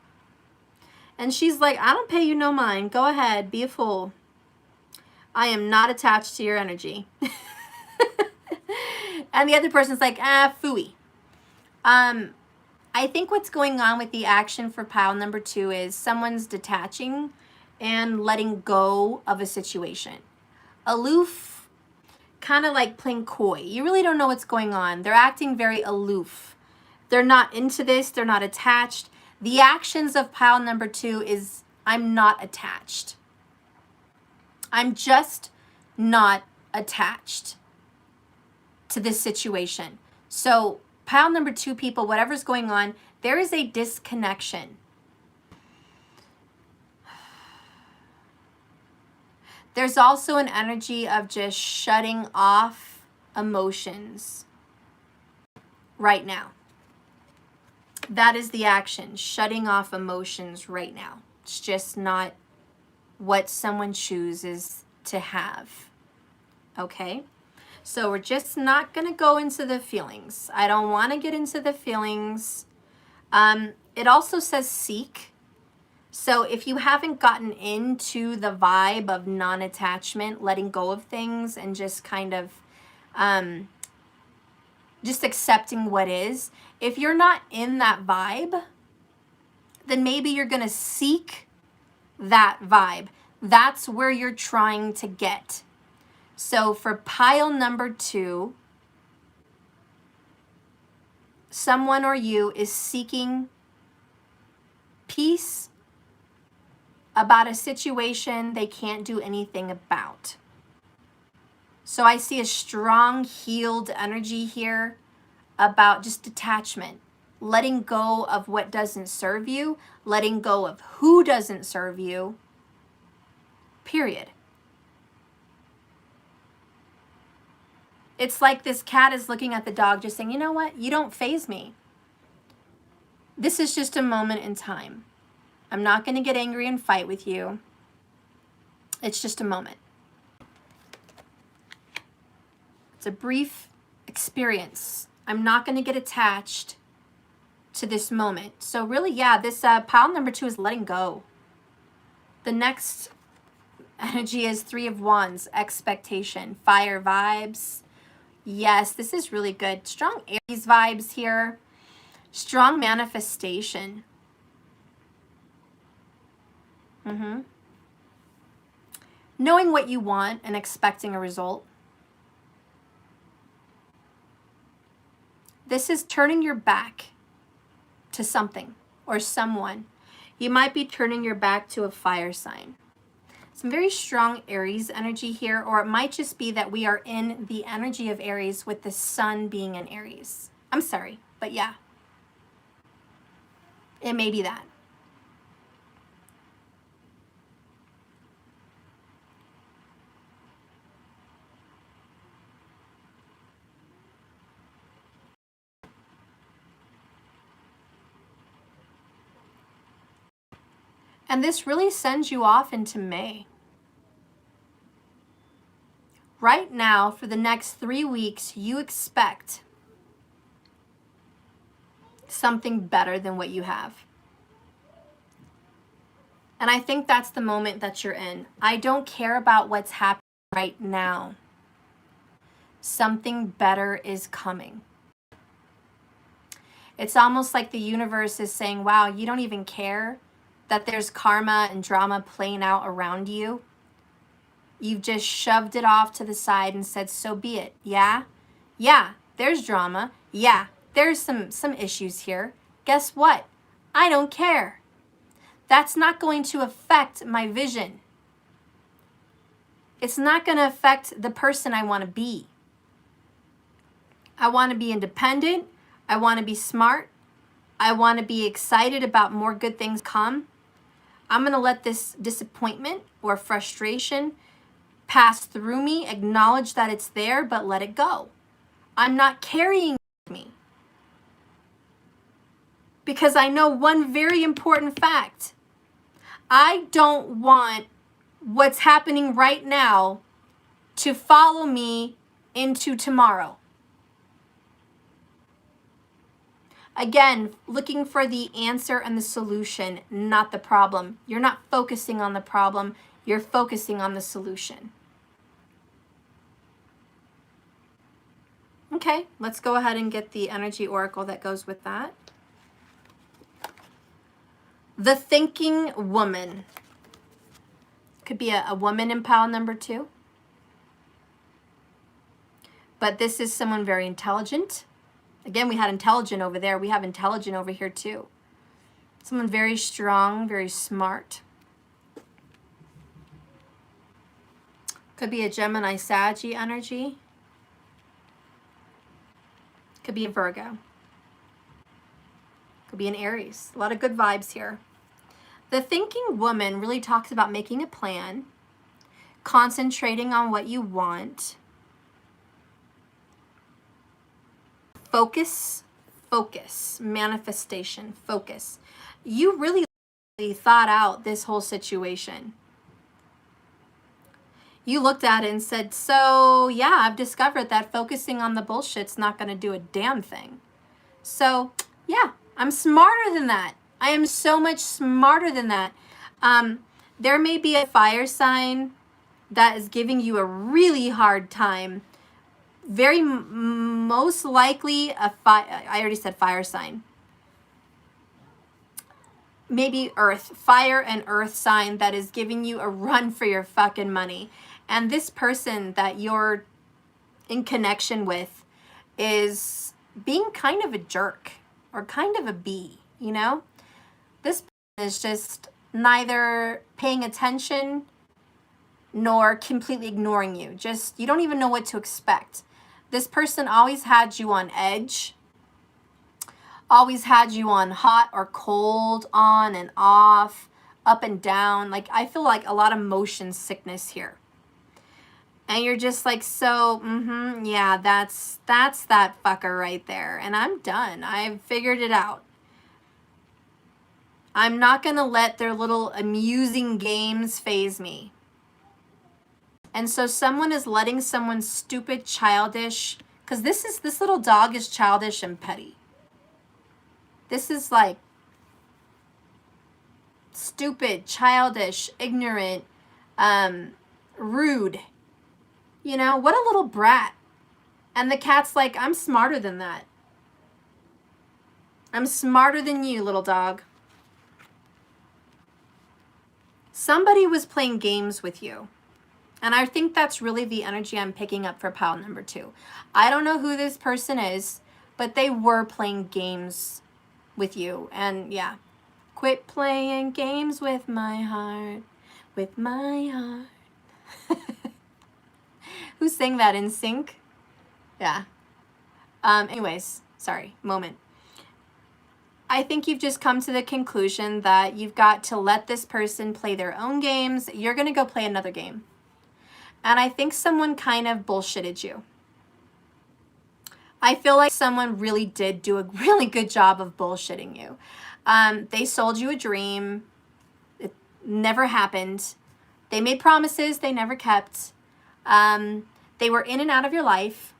And she's like, I don't pay you no mind. Go ahead, be a fool. I am not attached to your energy. And the other person's like, phooey. I think what's going on with the action for pile number 2 is someone's detaching and letting go of a situation. Aloof, kind of like playing coy. You really don't know what's going on. They're acting very aloof. They're not into this. They're not attached. The actions of pile number 2 is I'm not attached. I'm just not attached to this situation. So pile number 2 people, whatever's going on, there is a disconnection. There's also an energy of just shutting off emotions. right now. That is the action, shutting off emotions right now. It's just not what someone chooses to have. Okay? So we're just not going to go into the feelings. I don't want to get into the feelings. It also says seek. So if you haven't gotten into the vibe of non-attachment, letting go of things and just kind of just accepting what is, if you're not in that vibe, then maybe you're going to seek that vibe. That's where you're trying to get. So for pile number 2, someone or you is seeking peace about a situation they can't do anything about. So I see a strong healed energy here about just detachment, letting go of what doesn't serve you, letting go of who doesn't serve you, period. It's like this cat is looking at the dog just saying, you know what? You don't faze me. This is just a moment in time. I'm not going to get angry and fight with you. It's just a moment. It's a brief experience. I'm not going to get attached to this moment. So really, yeah, this pile number 2 is letting go. The next energy is 3 of Wands, expectation, fire vibes. Yes, this is really good. Strong Aries vibes here. Strong manifestation. Knowing what you want and expecting a result. This is turning your back to something or someone. You might be turning your back to a fire sign. Some very strong Aries energy here, or it might just be that we are in the energy of Aries with the sun being in Aries. I'm sorry, but yeah, it may be that. And this really sends you off into May. Right now, for the next 3 weeks, you expect something better than what you have. And I think that's the moment that you're in. I don't care about what's happening right now. Something better is coming. It's almost like the universe is saying, wow, you don't even care that there's karma and drama playing out around you. You've just shoved it off to the side and said, so be it. Yeah? Yeah, there's drama. Yeah, there's some issues here. Guess what? I don't care. That's not going to affect my vision. It's not going to affect the person I want to be. I want to be independent. I want to be smart. I want to be excited about more good things come. I'm going to let this disappointment or frustration pass through me, acknowledge that it's there, but let it go. I'm not carrying it with me. Because I know one very important fact. I don't want what's happening right now to follow me into tomorrow. Again, looking for the answer and the solution, not the problem. You're not focusing on the problem, you're focusing on the solution. Okay, let's go ahead and get the energy oracle that goes with that. The thinking woman. Could be a woman in pile number 2. But this is someone very intelligent. Again, we had intelligent over there. We have intelligent over here too. Someone very strong, very smart. Could be a Gemini, Saggy energy. Could be a Virgo. Could be an Aries. A lot of good vibes here. The thinking woman really talks about making a plan, concentrating on what you want, focus focus, manifestation, focus. You really thought out this whole situation. You looked at it and said, so yeah, I've discovered that focusing on the bullshit's not going to do a damn thing. So yeah, I'm smarter than that. I am so much smarter than that. There may be a fire sign that is giving you a really hard time. Very most likely I already said fire sign. Maybe earth, fire and earth sign that is giving you a run for your fucking money. And this person that you're in connection with is being kind of a jerk or kind of a bee, you know? This person is just neither paying attention nor completely ignoring you. Just, you don't even know what to expect. This person always had you on edge, always had you on hot or cold, on and off, up and down. Like, I feel like a lot of motion sickness here. And you're just like, so, yeah, that's that fucker right there. And I'm done. I've figured it out. I'm not going to let their little amusing games faze me. And so someone is letting someone stupid, childish, because this little dog is childish and petty. This is like stupid, childish, ignorant, rude. You know, what a little brat. And the cat's like, I'm smarter than that. I'm smarter than you, little dog. Somebody was playing games with you. And I think that's really the energy I'm picking up for pile number 2. I don't know who this person is, but they were playing games with you. And yeah, quit playing games with my heart, with my heart. Who sang that in sync? Yeah. Anyways, sorry, moment. I think you've just come to the conclusion that you've got to let this person play their own games. You're going to go play another game. And I think someone kind of bullshitted you. I feel like someone really did do a really good job of bullshitting you. They sold you a dream. It never happened. They made promises they never kept. They were in and out of your life,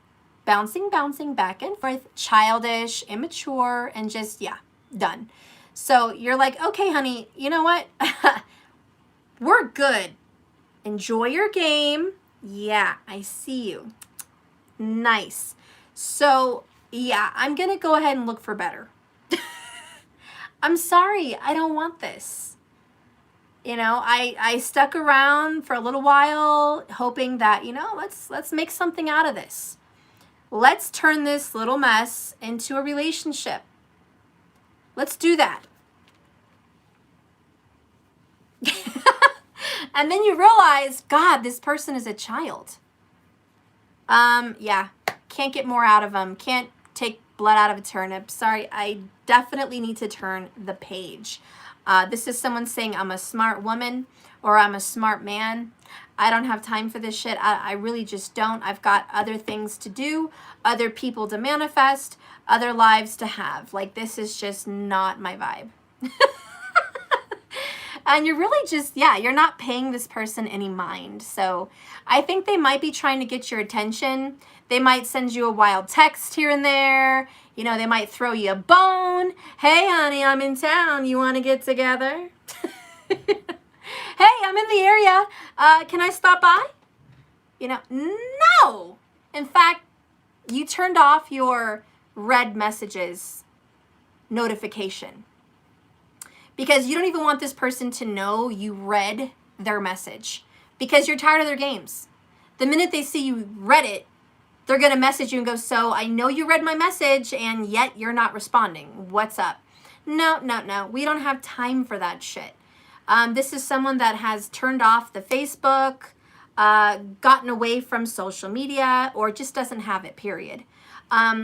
bouncing back and forth, childish, immature, and just, yeah, done. So you're like, okay, honey, you know what? We're good. Enjoy your game. Yeah, I see you. Nice. So, yeah, I'm going to go ahead and look for better. I'm sorry. I don't want this. You know, I stuck around for a little while hoping that, you know, let's make something out of this. Let's turn this little mess into a relationship. Let's do that. And then you realize, God, this person is a child. Yeah, can't get more out of them. Can't take blood out of a turnip. Sorry, I definitely need to turn the page. This is someone saying I'm a smart woman or I'm a smart man. I don't have time for this shit. I really just don't. I've got other things to do, other people to manifest, other lives to have. Like, this is just not my vibe. And you're really just, yeah, you're not paying this person any mind. So I think they might be trying to get your attention. They might send you a wild text here and there. You know, they might throw you a bone. Hey, honey, I'm in town. You want to get together? Hey, I'm in the area. Can I stop by? You know, no. In fact, you turned off your read messages notification. Because you don't even want this person to know you read their message. Because you're tired of their games. The minute they see you read it, they're going to message you and go, so I know you read my message and yet you're not responding. What's up? No. We don't have time for that shit. This is someone that has turned off the Facebook, gotten away from social media, or just doesn't have it, period.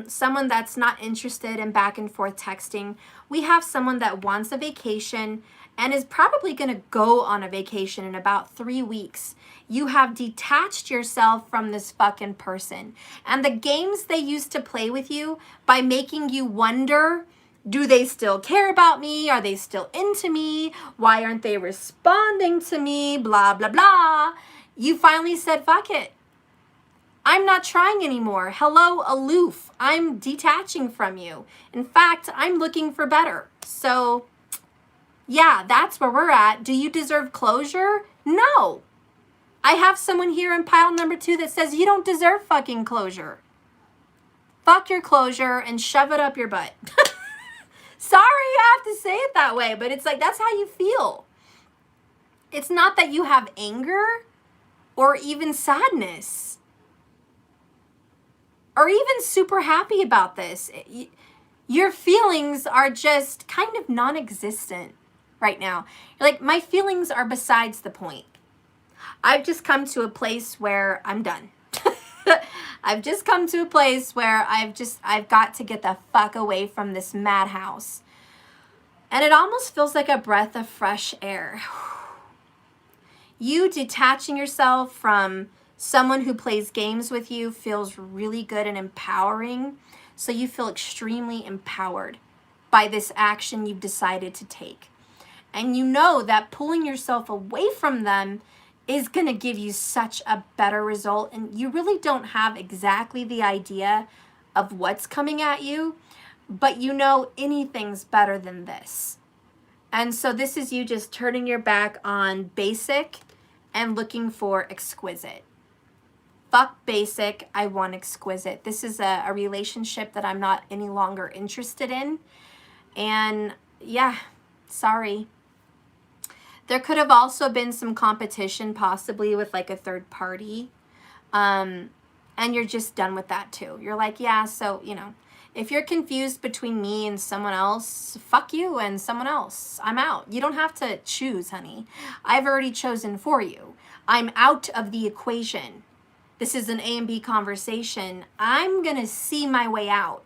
Someone that's not interested in back and forth texting. We have someone that wants a vacation and is probably going to go on a vacation in about 3 weeks. You have detached yourself from this fucking person. And the games they used to play with you by making you wonder, do they still care about me? Are they still into me? Why aren't they responding to me? Blah, blah, blah. You finally said, fuck it. I'm not trying anymore. Hello, aloof. I'm detaching from you. In fact, I'm looking for better. So, yeah, that's where we're at. Do you deserve closure? No. I have someone here in pile number 2 that says you don't deserve fucking closure. Fuck your closure and shove it up your butt. Sorry I have to say it that way, but it's like that's how you feel. It's not that you have anger or even sadness or even super happy about this. Your feelings are just kind of non-existent right now. You're like, my feelings are besides the point. I've just come to a place where I'm done. I've just come to a place where I've got to get the fuck away from this madhouse. And it almost feels like a breath of fresh air. You detaching yourself from someone who plays games with you feels really good and empowering. So you feel extremely empowered by this action you've decided to take. And you know that pulling yourself away from them is going to give you such a better result. And you really don't have exactly the idea of what's coming at you, but you know anything's better than this. And so this is you just turning your back on basic and looking for exquisite. Fuck basic, I want exquisite. This is a relationship that I'm not any longer interested in. And yeah, sorry. There could have also been some competition, possibly with like a third party. And you're just done with that too. You're like, yeah, so, you know, if you're confused between me and someone else, fuck you and someone else. I'm out. You don't have to choose, honey. I've already chosen for you. I'm out of the equation. This is an A and B conversation. I'm going to see my way out.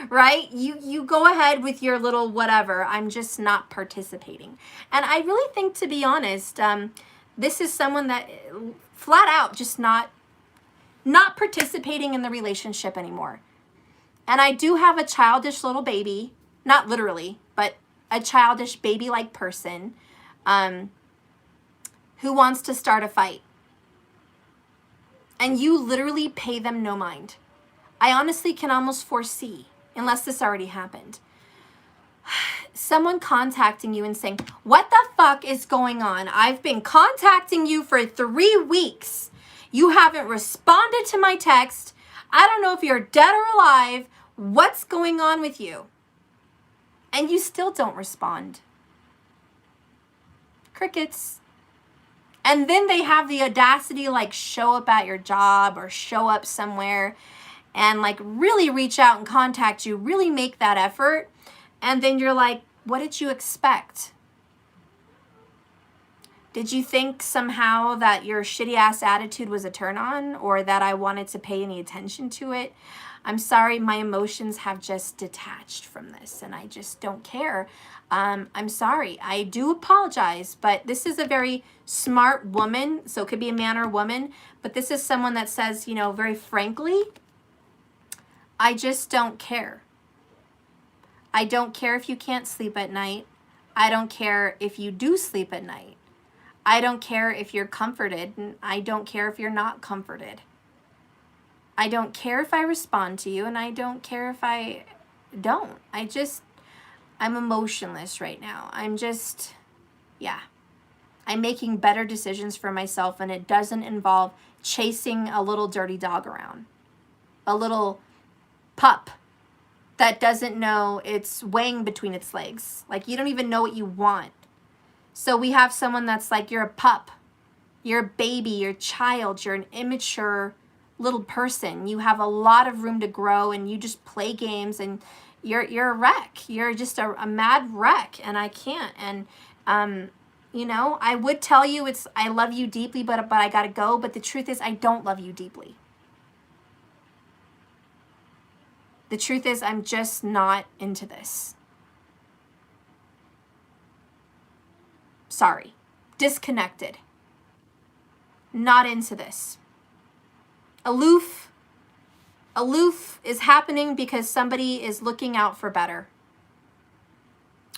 Right? You go ahead with your little whatever. I'm just not participating. And I really think, to be honest, this is someone that flat out just not participating in the relationship anymore. And I do have a childish little baby, not literally, but a childish baby-like person who wants to start a fight. And you literally pay them no mind. I honestly can almost foresee, unless this already happened, someone contacting you and saying, what the fuck is going on? I've been contacting you for 3 weeks. You haven't responded to my text. I don't know if you're dead or alive. What's going on with you? And you still don't respond. Crickets. And then they have the audacity to like show up at your job or show up somewhere and like really reach out and contact you, really make that effort. And then you're like, what did you expect? Did you think somehow that your shitty ass attitude was a turn on, or that I wanted to pay any attention to it? I'm sorry, my emotions have just detached from this and I just don't care. I'm sorry, I do apologize, but this is a very smart woman, so it could be a man or a woman, but this is someone that says, you know, very frankly, I just don't care. I don't care if you can't sleep at night. I don't care if you do sleep at night. I don't care if you're comforted, and I don't care if you're not comforted. I don't care if I respond to you, and I don't care if I don't. I'm emotionless right now. I'm making better decisions for myself, and it doesn't involve chasing a little dirty dog around. A little pup that doesn't know it's weighing between its legs. Like, you don't even know what you want. So we have someone that's like, you're a pup, you're a baby, you're a child, you're an immature little person. You have a lot of room to grow, and you just play games, and you're a wreck. You're just a mad wreck, and I can't. And you know, I would tell you I love you deeply, but I gotta go. But the truth is, I don't love you deeply. The truth is, I'm just not into this. Sorry. Disconnected. Not into this. Aloof. Aloof is happening because somebody is looking out for better.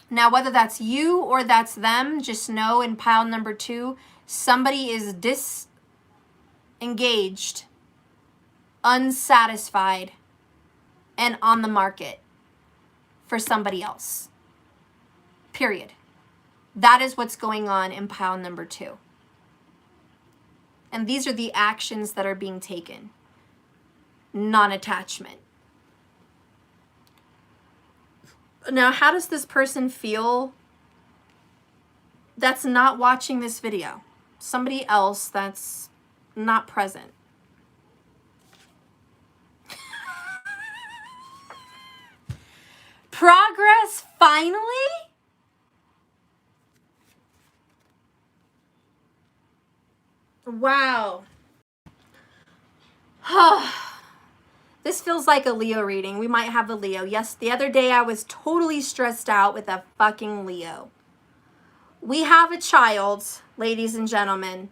Now, whether that's you or that's them, just know in pile number 2, somebody is disengaged, unsatisfied, and on the market for somebody else. Period. That is what's going on in pile number 2. And these are the actions that are being taken. Non-attachment. Now, how does this person feel that's not watching this video? Somebody else that's not present. Progress finally? Wow. This feels like a Leo reading. We might have a Leo. Yes, the other day I was totally stressed out with a fucking Leo. We have a child, ladies and gentlemen,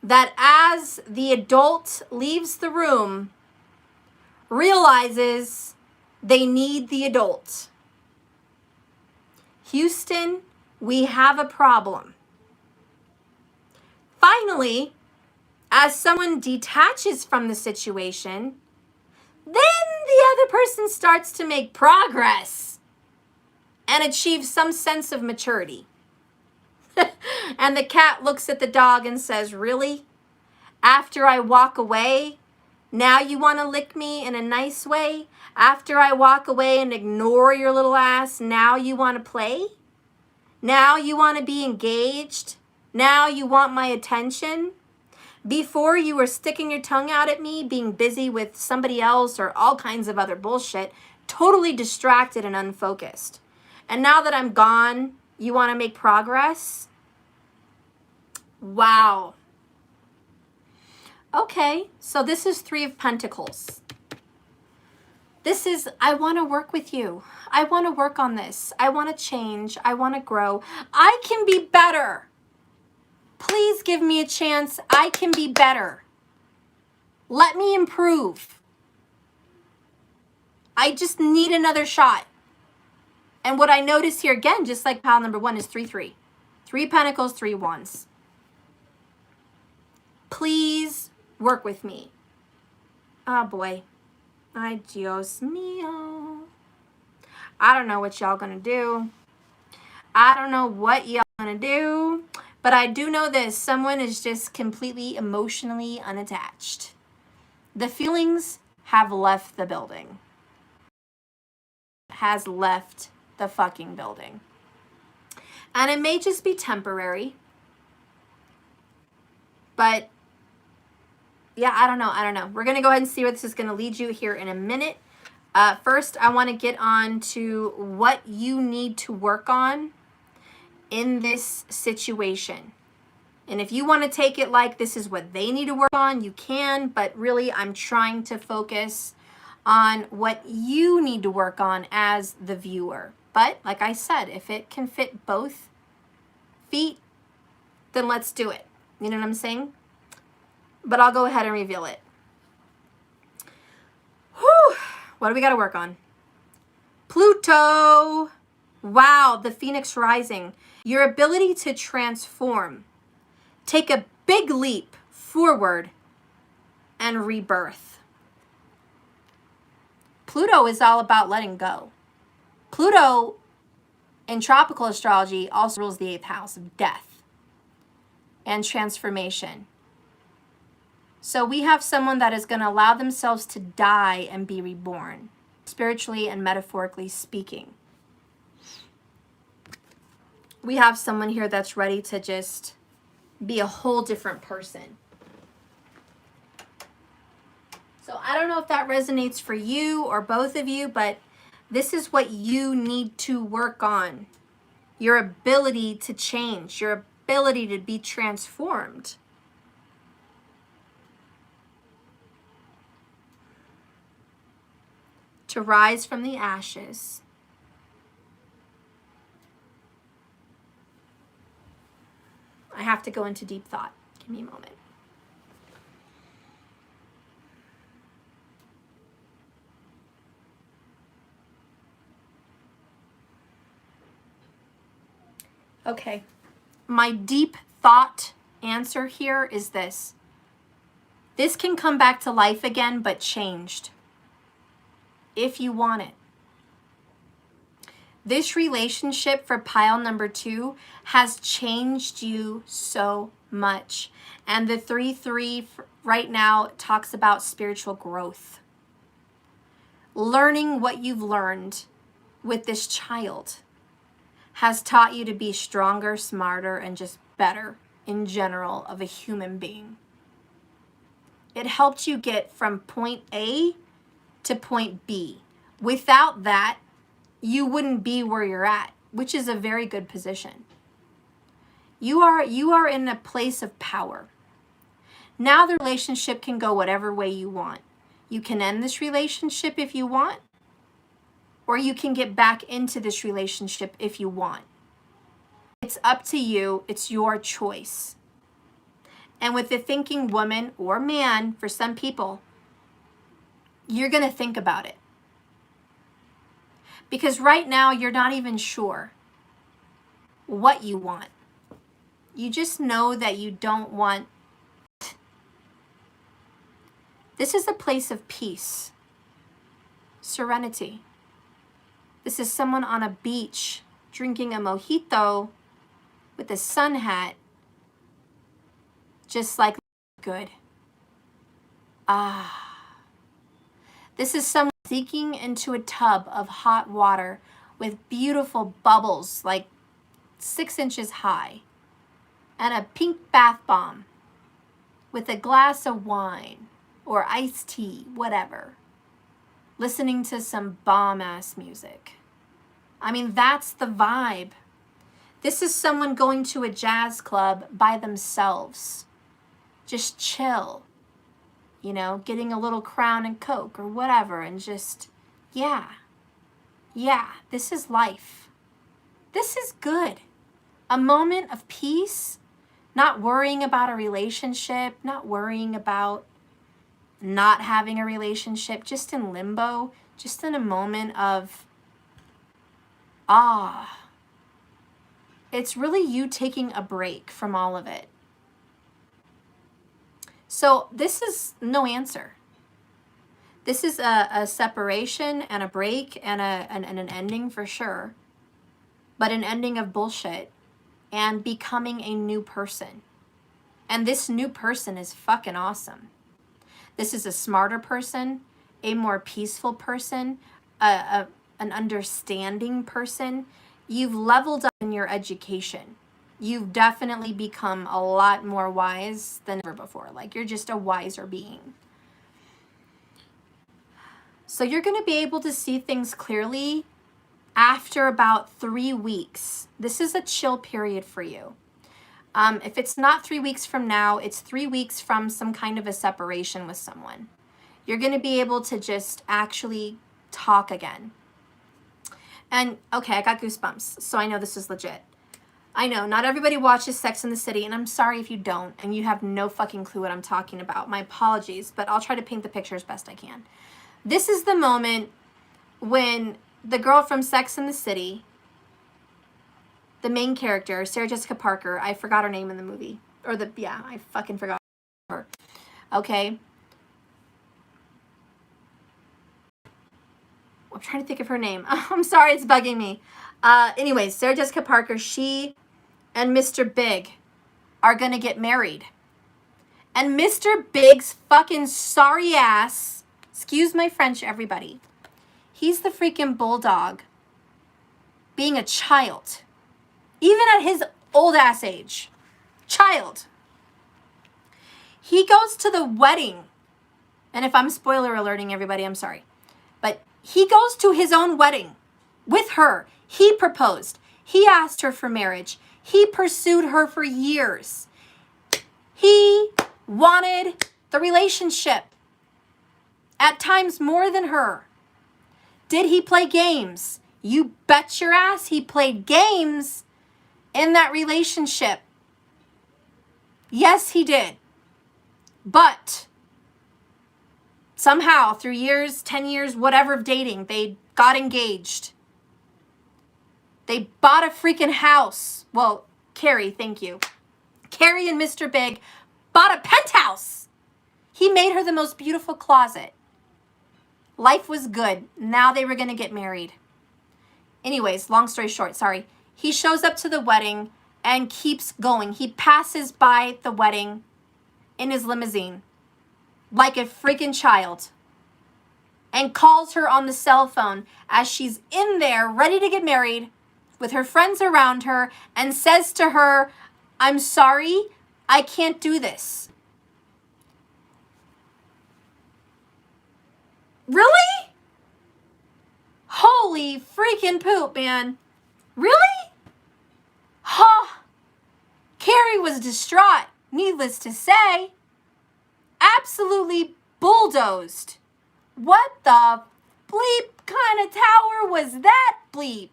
that as the adult leaves the room, realizes they need the adult. Houston, we have a problem. Finally, as someone detaches from the situation, then the other person starts to make progress and achieve some sense of maturity. And the cat looks at the dog and says, really? After I walk away, now you want to lick me in a nice way? After I walk away and ignore your little ass, now you want to play? Now you want to be engaged? Now you want my attention? Before you were sticking your tongue out at me, being busy with somebody else or all kinds of other bullshit, totally distracted and unfocused. And now that I'm gone, you want to make progress? Wow. Okay, so this is 3 of Pentacles. This is, I want to work with you. I want to work on this. I want to change. I want to grow. I can be better. Please give me a chance. I can be better. Let me improve. I just need another shot. And what I notice here, again, just like pile number 1, is 3-3. 3 Pentacles, 3 Wands. Please work with me. Oh boy. Ay, Dios mío. I don't know what y'all gonna do. I don't know what y'all gonna do. But I do know this. Someone is just completely emotionally unattached. The feelings have left the building. Has left the fucking building. And it may just be temporary. But yeah, I don't know. We're going to go ahead and see where this is going to lead you here in a minute. First, I want to get on to what you need to work on in this situation. And if you want to take it like this is what they need to work on, you can. But really, I'm trying to focus on what you need to work on as the viewer. But like I said, if it can fit both feet, then let's do it. You know what I'm saying? But I'll go ahead and reveal it. Whew. What do we got to work on? Pluto. Wow, the Phoenix rising. Your ability to transform. Take a big leap forward and rebirth. Pluto is all about letting go. Pluto in tropical astrology also rules the 8th house of death and transformation. So we have someone that is going to allow themselves to die and be reborn, spiritually and metaphorically speaking. We have someone here that's ready to just be a whole different person. So I don't know if that resonates for you or both of you, but this is what you need to work on. Your ability to change, your ability to be transformed. To rise from the ashes. have to go into deep thought. Give me a moment. Okay. My deep thought answer here is this. This can come back to life again, but changed. If you want it. This relationship for pile number 2 has changed you so much. And the 3-3 right now talks about spiritual growth. Learning what you've learned with this child has taught you to be stronger, smarter, and just better in general of a human being. It helped you get from point A to point B. Without that, you wouldn't be where you're at, which is a very good position. You are in a place of power. Now the relationship can go whatever way you want. You can end this relationship if you want, or you can get back into this relationship if you want. It's up to you. It's your choice. And with the thinking woman or man, for some people, you're going to think about it. Because right now, you're not even sure what you want. You just know that you don't want. This is a place of peace, serenity. This is someone on a beach drinking a mojito with a sun hat, just like good. This is someone sinking into a tub of hot water with beautiful bubbles like 6 inches high and a pink bath bomb with a glass of wine or iced tea, whatever, listening to some bomb-ass music. I mean, that's the vibe. This is someone going to a jazz club by themselves. Just chill. You know, getting a little Crown and Coke or whatever, and just, yeah, this is life. This is good. A moment of peace, not worrying about a relationship, not worrying about not having a relationship, just in limbo, just in a moment of, It's really you taking a break from all of it. So this is no answer. This is a separation and a break and an ending for sure, but an ending of bullshit and becoming a new person. And this new person is fucking awesome. This is a smarter person, a more peaceful person, an understanding person. You've leveled up in your education. You've definitely become a lot more wise than ever before. Like, you're just a wiser being. So you're going to be able to see things clearly after about 3 weeks. This is a chill period for you. If it's not 3 weeks from now, it's 3 weeks from some kind of a separation with someone. You're going to be able to just actually talk again. And, okay, I got goosebumps, so I know this is legit. I know, not everybody watches Sex and the City, and I'm sorry if you don't, and you have no fucking clue what I'm talking about. My apologies, but I'll try to paint the picture as best I can. This is the moment when the girl from Sex and the City, the main character, Sarah Jessica Parker, I forgot her name in the movie. I fucking forgot her. Okay. I'm trying to think of her name. I'm sorry, it's bugging me. Anyways, Sarah Jessica Parker, she and Mr. Big are gonna get married. And Mr. Big's fucking sorry ass, excuse my French, everybody, he's the freaking bulldog being a child. Even at his old ass age. Child. He goes to the wedding. And if I'm spoiler alerting everybody, I'm sorry. But he goes to his own wedding with her. He proposed. He asked her for marriage. He pursued her for years. He wanted the relationship. At times more than her. Did he play games? You bet your ass he played games in that relationship. Yes, he did. But somehow, through years, 10 years, whatever of dating, they got engaged. They bought a freaking house. Well, Carrie, thank you. Carrie and Mr. Big bought a penthouse. He made her the most beautiful closet. Life was good. Now they were going to get married. Anyways, long story short, sorry. He shows up to the wedding and keeps going. He passes by the wedding in his limousine like a freaking child and calls her on the cell phone as she's in there ready to get married with her friends around her and says to her, "I'm sorry, I can't do this." Really? Holy freaking poop, man. Really? Huh. Carrie was distraught, needless to say. Absolutely bulldozed. What the bleep kind of tower was that bleep?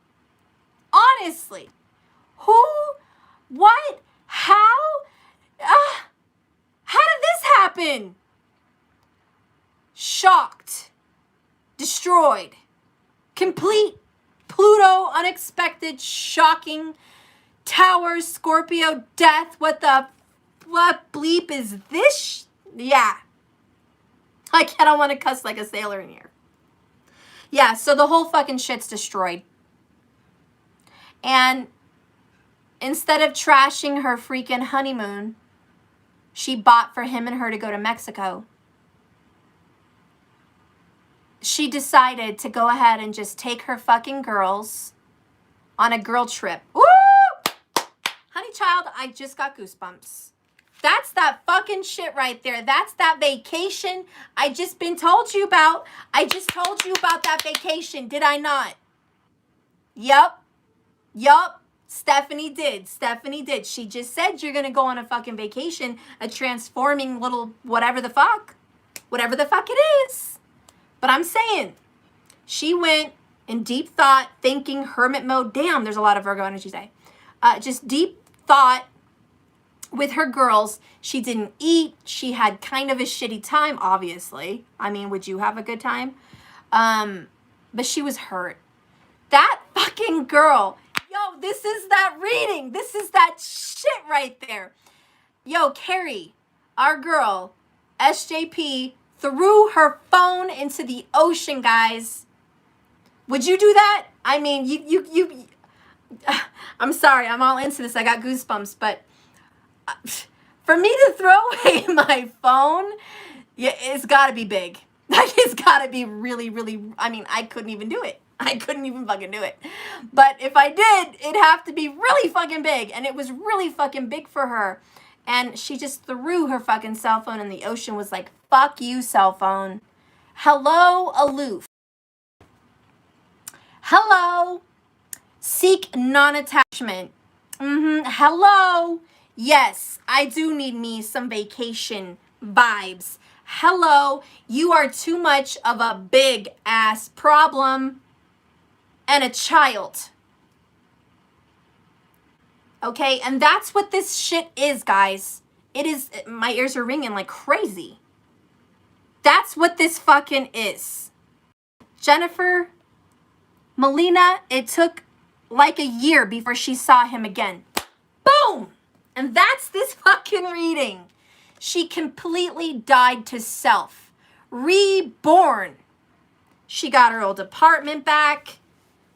Honestly. Who? What? How? How did this happen? Shocked. Destroyed. Complete Pluto, unexpected, shocking, tower, Scorpio, death. What bleep is this? Yeah. I don't want to cuss like a sailor in here. Yeah, so the whole fucking shit's destroyed. And instead of trashing her freaking honeymoon she bought for him and her to go to Mexico, she decided to go ahead and just take her fucking girls on a girl trip. Woo! Honey child, I just got goosebumps. That's that fucking shit right there. That's that vacation I just been told you about. I just told you about that vacation, did I not? Yup. Stephanie did. She just said you're going to go on a fucking vacation, a transforming little whatever the fuck it is. But I'm saying, she went in deep thought, thinking, hermit mode. Damn, there's a lot of Virgo energy today. Just deep thought with her girls. She didn't eat. She had kind of a shitty time, obviously. I mean, would you have a good time? But she was hurt. That fucking girl. Yo, this is that reading. This is that shit right there. Yo, Carrie, our girl, SJP, threw her phone into the ocean, guys. Would you do that? I mean, you I'm sorry, I'm all into this. I got goosebumps, but for me to throw away my phone, yeah, it's got to be big. Like, it's got to be really, really, I mean, I couldn't even do it. I couldn't even fucking do it. But if I did, it'd have to be really fucking big. And it was really fucking big for her. And she just threw her fucking cell phone in the ocean, was like, fuck you, cell phone. Hello, aloof. Hello, seek non-attachment. Hello. Yes, I do need me some vacation vibes. Hello, you are too much of a big ass problem and a child. Okay, and that's what this shit is, guys. It is, my ears are ringing like crazy. That's what this fucking is. Jennifer Molina, it took like a year before she saw him again. Boom! And that's this fucking reading. She completely died to self. Reborn. She got her old apartment back.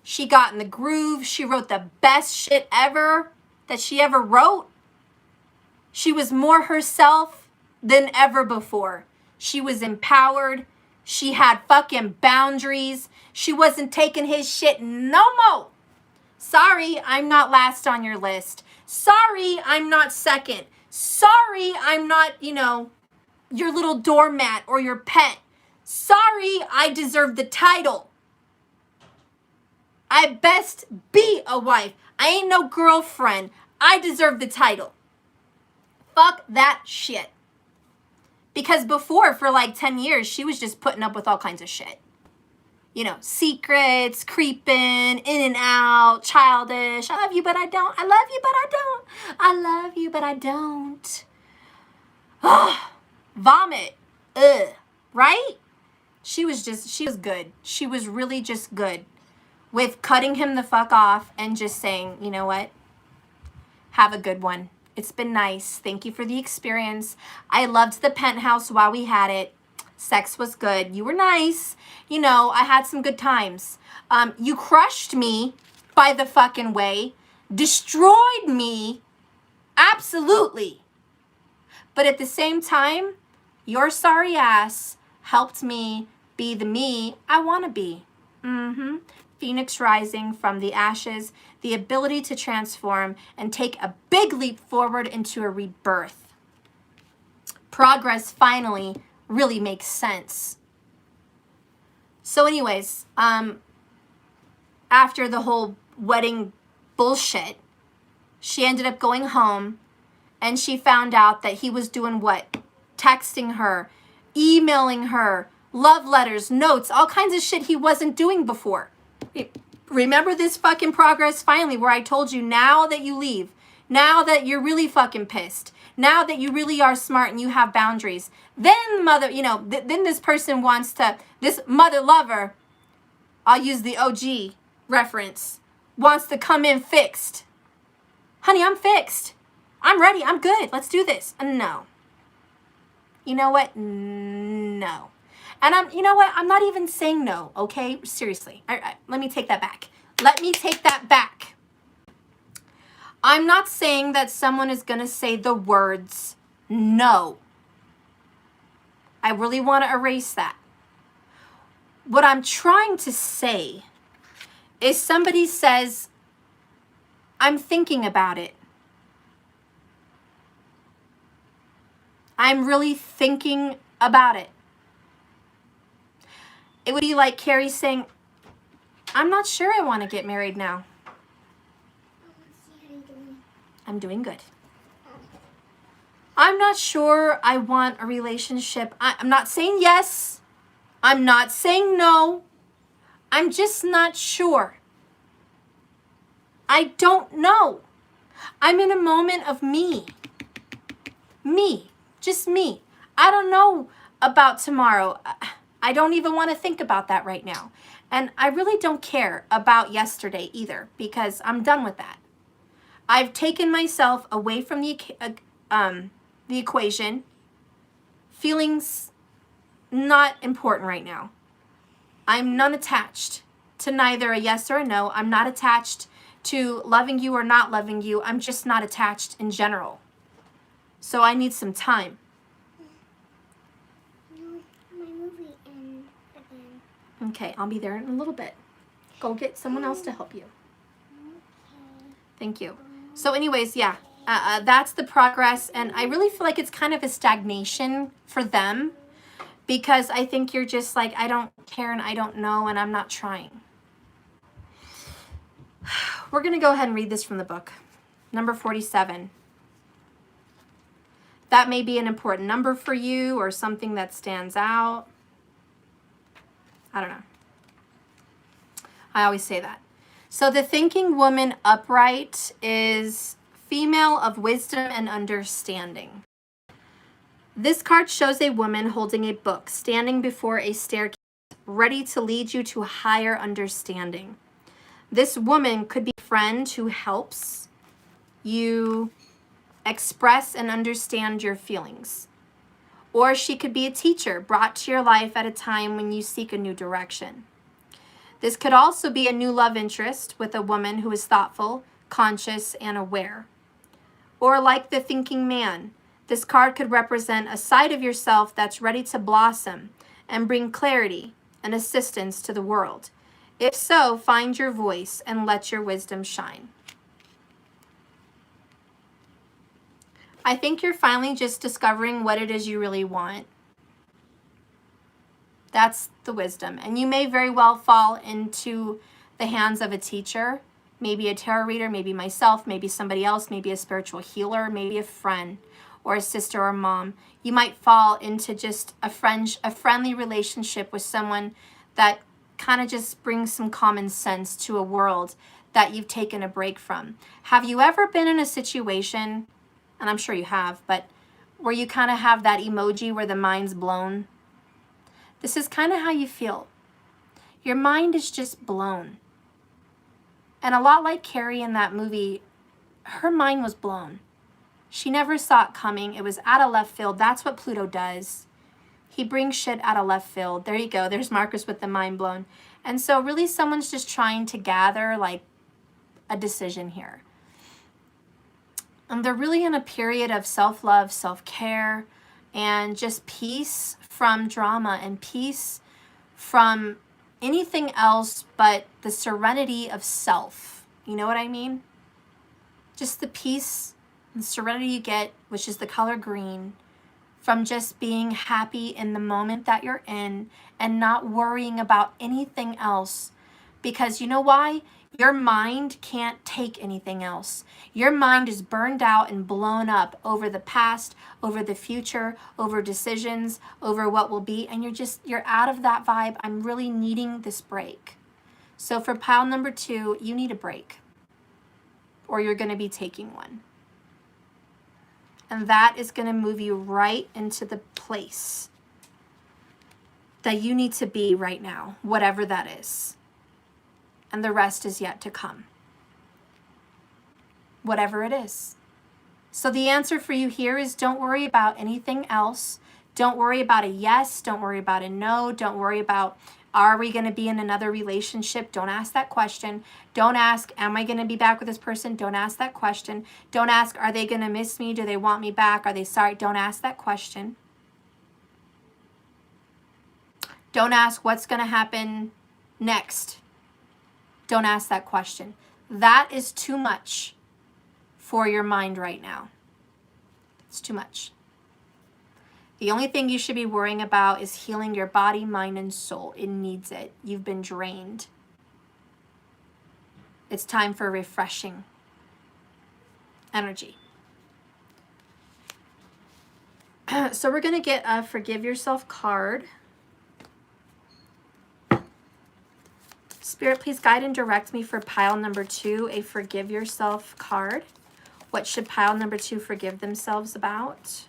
She got in the groove. She wrote the best shit ever that she ever wrote. She was more herself than ever before. She was empowered. She had fucking boundaries. She wasn't taking his shit no more. Sorry, I'm not last on your list. Sorry, I'm not second. Sorry, I'm not, your little doormat or your pet. Sorry, I deserve the title. I best be a wife. I ain't no girlfriend. I deserve the title. Fuck that shit. Because before, for like 10 years, she was just putting up with all kinds of shit. Secrets, creeping, in and out, childish. I love you, but I don't. I love you, but I don't. I love you, but I don't. Vomit. Ugh. Right? She was good. She was really just good with cutting him the fuck off and just saying, you know what? Have a good one. It's been nice. Thank you for the experience. I loved the penthouse while we had it. Sex was good. You were nice. You know, I had some good times. You crushed me by the fucking way. Destroyed me. Absolutely. But at the same time, your sorry ass helped me be the me I want to be. Phoenix rising from the ashes, the ability to transform and take a big leap forward into a rebirth. Progress finally really makes sense. So anyways, after the whole wedding bullshit, she ended up going home and she found out that he was doing what? Texting her, emailing her, love letters, notes, all kinds of shit he wasn't doing before. Remember this fucking progress finally where I told you now that you leave, now that you're really fucking pissed, now that you really are smart and you have boundaries, then mother, you know, then this person wants to, this mother lover, I'll use the OG reference, wants to come in fixed. Honey, I'm fixed. I'm ready. I'm good. Let's do this. No. You know what? No. And you know what? I'm not even saying no, okay? Seriously. Let me take that back. Let me take that back. I'm not saying that someone is going to say the words no. I really want to erase that. What I'm trying to say is somebody says, I'm thinking about it. I'm really thinking about it. It would be like Carrie saying, I'm not sure I want to get married now. I'm doing good. I'm not sure I want a relationship. I'm not saying yes. I'm not saying no. I'm just not sure. I don't know. I'm in a moment of me. Me. Just me. I don't know about tomorrow. I don't even want to think about that right now. And I really don't care about yesterday either because I'm done with that. I've taken myself away from the equation. Feelings not important right now. I'm not attached to neither a yes or a no. I'm not attached to loving you or not loving you. I'm just not attached in general. So I need some time. My movie ends again. Okay, I'll be there in a little bit. Go get someone else to help you. Okay. Thank you. So anyways, yeah, that's the progress. And I really feel like it's kind of a stagnation for them because I think you're just like, I don't care and I don't know and I'm not trying. We're going to go ahead and read this from the book. Number 47. That may be an important number for you or something that stands out. I don't know. I always say that. So the thinking woman upright is female of wisdom and understanding. This card shows a woman holding a book, standing before a staircase, ready to lead you to higher understanding. This woman could be a friend who helps you express and understand your feelings. Or she could be a teacher brought to your life at a time when you seek a new direction. This could also be a new love interest with a woman who is thoughtful, conscious, and aware. Or like the thinking man, this card could represent a side of yourself that's ready to blossom and bring clarity and assistance to the world. If so, find your voice and let your wisdom shine. I think you're finally just discovering what it is you really want. That's the wisdom. And you may very well fall into the hands of a teacher, maybe a tarot reader, maybe myself, maybe somebody else, maybe a spiritual healer, maybe a friend or a sister or mom. You might fall into just a friendly relationship with someone that kind of just brings some common sense to a world that you've taken a break from. Have you ever been in a situation, and I'm sure you have, but where you kind of have that emoji where the mind's blown? This is kind of how you feel. Your mind is just blown. And a lot like Carrie in that movie, her mind was blown. She never saw it coming. It was out of left field. That's what Pluto does. He brings shit out of left field. There you go. There's Marcus with the mind blown. And so really someone's just trying to gather like a decision here. And they're really in a period of self-love, self-care, and just peace from drama and peace from anything else but the serenity of self. You know what I mean? Just the peace and serenity you get, which is the color green, from just being happy in the moment that you're in and not worrying about anything else. Because you know why? Your mind can't take anything else. Your mind is burned out and blown up over the past, over the future, over decisions, over what will be, and you're out of that vibe. I'm really needing this break. So for pile number 2, you need a break, or you're going to be taking one. And that is going to move you right into the place that you need to be right now, whatever that is. And the rest is yet to come. Whatever it is. So the answer for you here is don't worry about anything else. Don't worry about a yes. Don't worry about a no. Don't worry about, are we going to be in another relationship? Don't ask that question. Don't ask, am I going to be back with this person? Don't ask that question. Don't ask, are they going to miss me? Do they want me back? Are they sorry? Don't ask that question. Don't ask what's going to happen next. Don't ask that question. That is too much for your mind right now. It's too much. The only thing you should be worrying about is healing your body, mind, and soul. It needs it. You've been drained. It's time for refreshing energy. So we're going to get a Forgive Yourself card. Spirit, please guide and direct me for pile number 2, a Forgive Yourself card. What should pile number 2 forgive themselves about?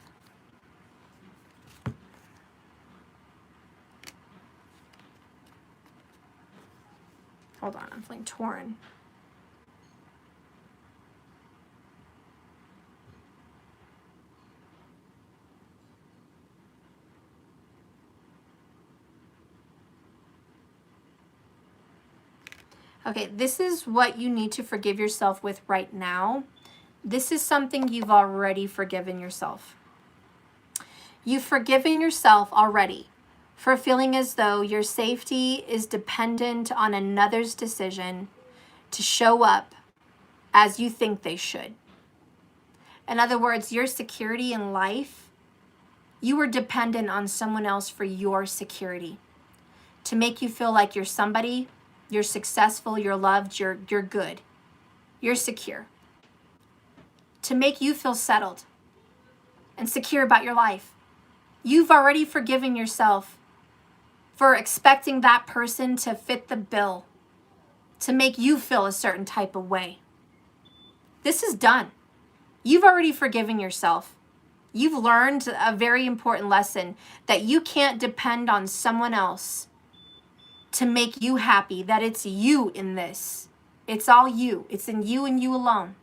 Hold on, I'm feeling torn. Okay, this is what you need to forgive yourself with right now. This is something you've already forgiven yourself. You've forgiven yourself already for feeling as though your safety is dependent on another's decision to show up as you think they should. In other words, your security in life, you were dependent on someone else for your security, to make you feel like you're somebody, you're successful, you're loved, you're good, you're secure. To make you feel settled and secure about your life. You've already forgiven yourself for expecting that person to fit the bill, to make you feel a certain type of way. This is done. You've already forgiven yourself. You've learned a very important lesson that you can't depend on someone else to make you happy, that it's you in this. It's all you. It's in you and you alone.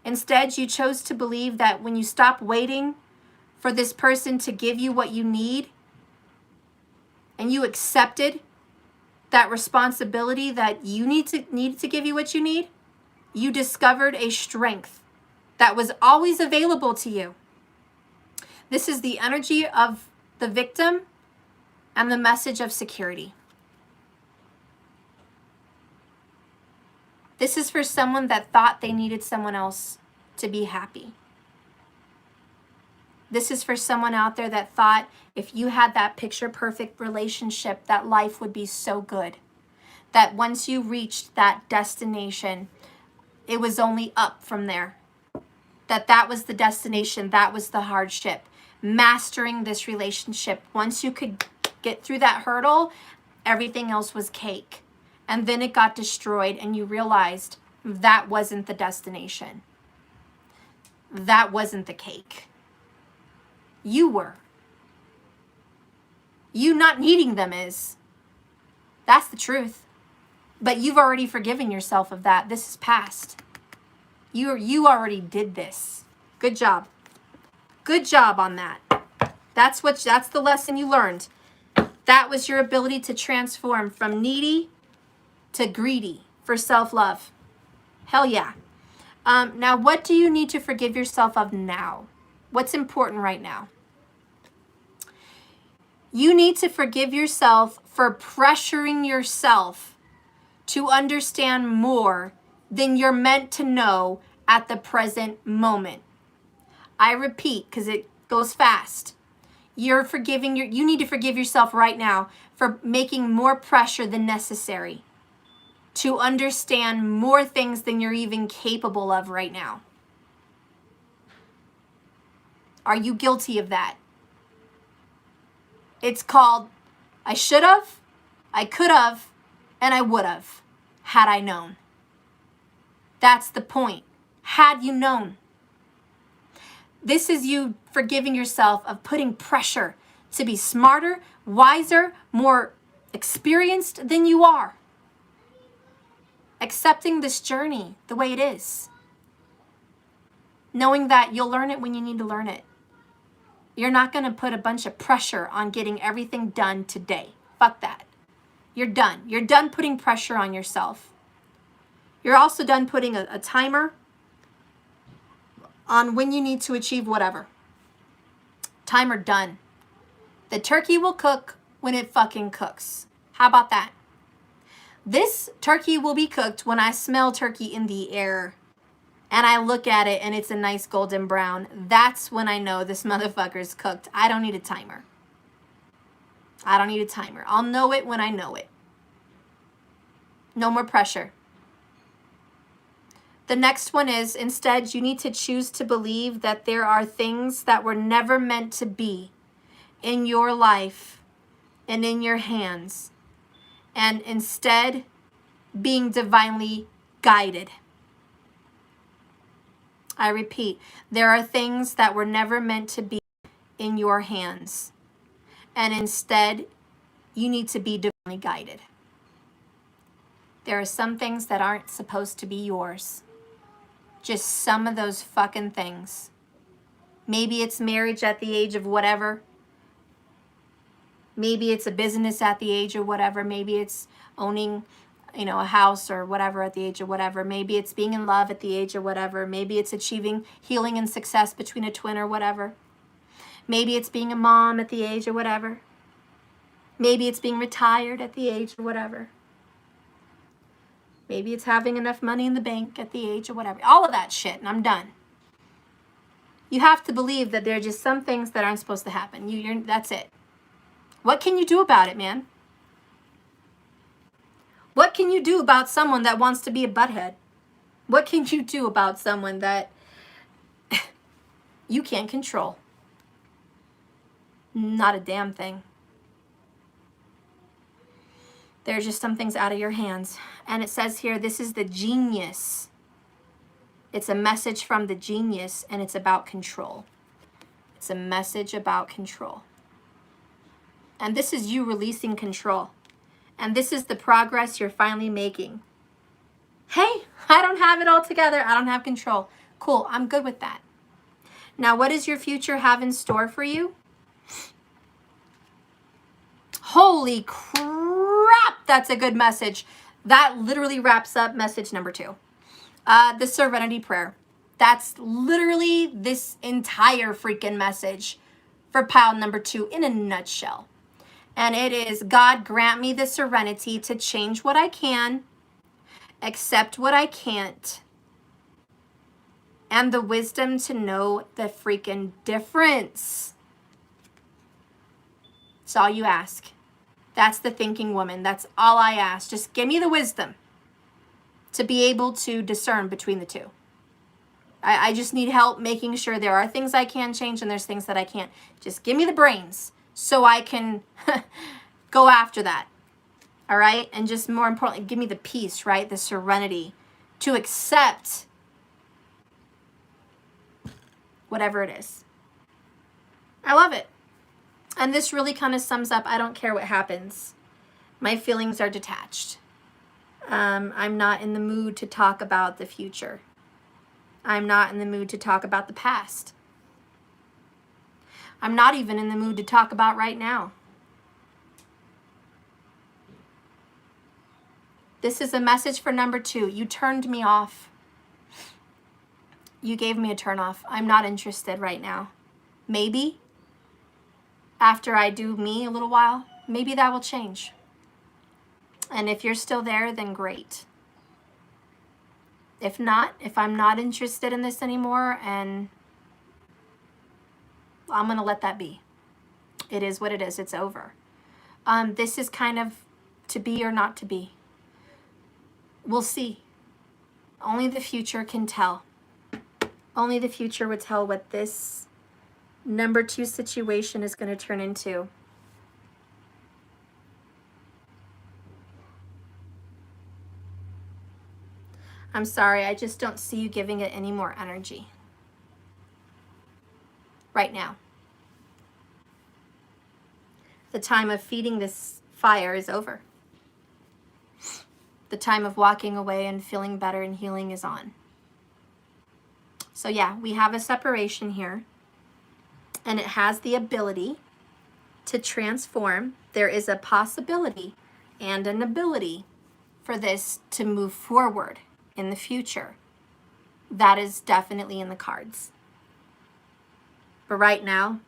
Instead, you chose to believe that when you stop waiting for this person to give you what you need, and you accepted that responsibility that you need to give you what you need, you discovered a strength that was always available to you. This is the energy of the victim and the message of security. This is for someone that thought they needed someone else to be happy. This is for someone out there that thought if you had that picture-perfect relationship, that life would be so good. That once you reached that destination, it was only up from there. That was the destination, that was the hardship. Mastering this relationship. Once you could get through that hurdle, everything else was cake. And then it got destroyed and you realized that wasn't the destination. That wasn't the cake. You were. You not needing them is. That's the truth. But you've already forgiven yourself of that. This is past. You already did this. Good job. Good job on that. That's the lesson you learned. That was your ability to transform from needy to greedy for self-love. Hell yeah. Now, what do you need to forgive yourself of now? What's important right now? You need to forgive yourself for pressuring yourself to understand more than you're meant to know at the present moment. I repeat, because it goes fast. You need to forgive yourself right now for making more pressure than necessary to understand more things than you're even capable of right now. Are you guilty of that? It's called, I should have, I could have, and I would have, had I known. That's the point. Had you known. This is you forgiving yourself of putting pressure to be smarter, wiser, more experienced than you are. Accepting this journey the way it is. Knowing that you'll learn it when you need to learn it. You're not going to put a bunch of pressure on getting everything done today. Fuck that. You're done. You're done putting pressure on yourself. You're also done putting a timer on when you need to achieve whatever. Timer done. The turkey will cook when it fucking cooks. How about that? This turkey will be cooked when I smell turkey in the air and I look at it and it's a nice golden brown. That's when I know this motherfucker's cooked. I don't need a timer. I don't need a timer. I'll know it when I know it. No more pressure. The next one is, instead, you need to choose to believe that there are things that were never meant to be in your life and in your hands, and instead being divinely guided. I repeat, there are things that were never meant to be in your hands, and instead you need to be divinely guided. There are some things that aren't supposed to be yours. Just some of those fucking things. Maybe it's marriage at the age of whatever. Maybe it's a business at the age of whatever. Maybe it's owning, a house or whatever at the age of whatever. Maybe it's being in love at the age of whatever. Maybe it's achieving healing and success between a twin or whatever. Maybe it's being a mom at the age of whatever. Maybe it's being retired at the age of whatever. Maybe it's having enough money in the bank at the age of whatever. All of that shit, and I'm done. You have to believe that there are just some things that aren't supposed to happen. That's it. What can you do about it, man? What can you do about someone that wants to be a butthead? What can you do about someone that you can't control? Not a damn thing. There's just some things out of your hands. And it says here, this is the genius. It's a message from the genius, and it's about control. It's a message about control. And this is you releasing control. And this is the progress you're finally making. Hey, I don't have it all together. I don't have control. Cool, I'm good with that. Now, what does your future have in store for you? Holy crap, that's a good message. That literally wraps up message number 2. The Serenity Prayer. That's literally this entire freaking message for pile number 2 in a nutshell. And it is, God, grant me the serenity to change what I can, accept what I can't, and the wisdom to know the freaking difference. That's all you ask. That's the thinking woman. That's all I ask. Just give me the wisdom to be able to discern between the two. I just need help making sure there are things I can change and there's things that I can't. Just give me the brains so I can go after that. All right? And just more importantly, give me the peace, right? The serenity to accept whatever it is. I love it. And this really kind of sums up, I don't care what happens. My feelings are detached. I'm not in the mood to talk about the future. I'm not in the mood to talk about the past. I'm not even in the mood to talk about right now. This is a message for number 2. You turned me off. You gave me a turn off. I'm not interested right now. Maybe after I do me a little while, maybe that will change. And if you're still there, then great. If not, if I'm not interested in this anymore, and I'm going to let that be. It is what it is. It's over. This is kind of to be or not to be. We'll see. Only the future can tell. Only the future would tell what this number 2 situation is going to turn into. I'm sorry, I just don't see you giving it any more energy right now. The time of feeding this fire is over. The time of walking away and feeling better and healing is on. So yeah, we have a separation here, and it has the ability to transform. There is a possibility and an ability for this to move forward in the future. That is definitely in the cards. But right now,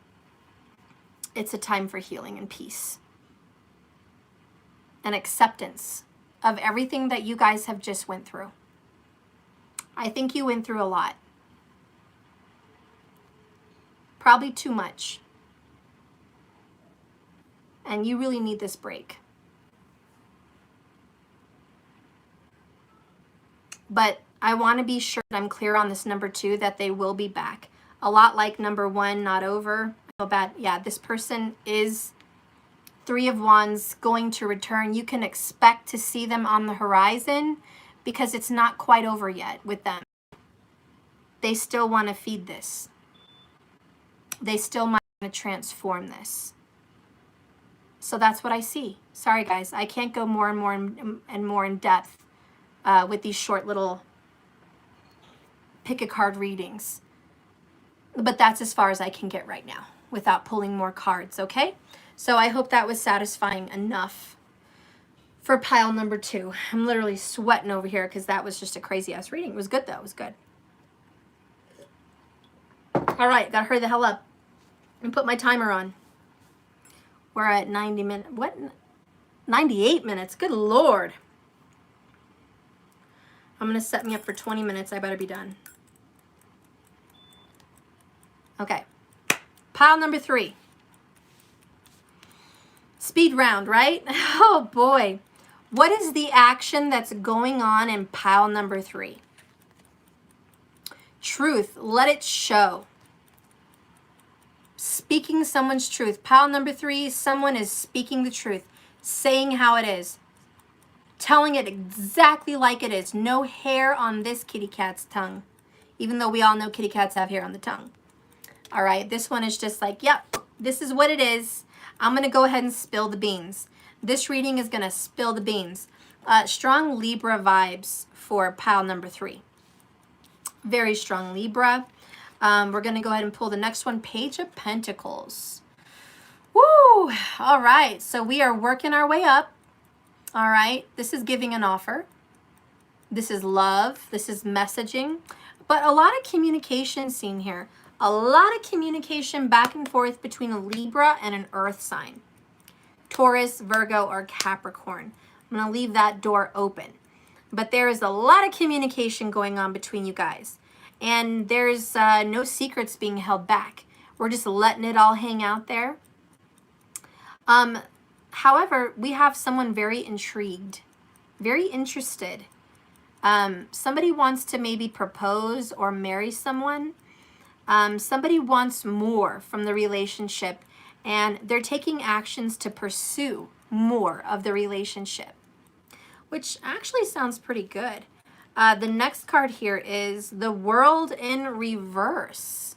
it's a time for healing and peace and acceptance of everything that you guys have just went through. I think you went through a lot. Probably too much. And you really need this break. But I want to be sure that I'm clear on this number 2, that they will be back. A lot like number 1, not over. I feel bad. Yeah, this person is 3 of Wands going to return. You can expect to see them on the horizon because it's not quite over yet with them. They still want to feed this. They still might want to transform this. So that's what I see. Sorry, guys. I can't go more and more and more in depth with these short little pick a card readings. But that's as far as I can get right now without pulling more cards, okay? So I hope that was satisfying enough for pile number 2. I'm literally sweating over here because that was just a crazy-ass reading. It was good, though. It was good. All right. Got to hurry the hell up and put my timer on. We're at 90 minutes. What? 98 minutes. Good Lord. I'm going to set me up for 20 minutes. I better be done. Okay. Pile number 3. Speed round, right? Oh, boy. What is the action that's going on in pile number 3? Truth. Let it show. Speaking someone's truth. Pile number 3, someone is speaking the truth, saying how it is, telling it exactly like it is. No hair on this kitty cat's tongue, even though we all know kitty cats have hair on the tongue. All right, this one is just like, yep, this is what it is. I'm going to go ahead and spill the beans. This reading is going to spill the beans. Strong Libra vibes for pile number 3. Very strong Libra. We're going to go ahead and pull the next one, Page of Pentacles. Woo! All right, so we are working our way up. All right, this is giving an offer. This is love. This is messaging. But a lot of communication seen here. A lot of communication back and forth between a Libra and an earth sign. Taurus, Virgo, or Capricorn. I'm going to leave that door open. But there is a lot of communication going on between you guys. And there's no secrets being held back. We're just letting it all hang out there. However, we have someone very intrigued, very interested. Somebody wants to maybe propose or marry someone. Somebody wants more from the relationship, and they're taking actions to pursue more of the relationship, which actually sounds pretty good. The next card here is the World in Reverse.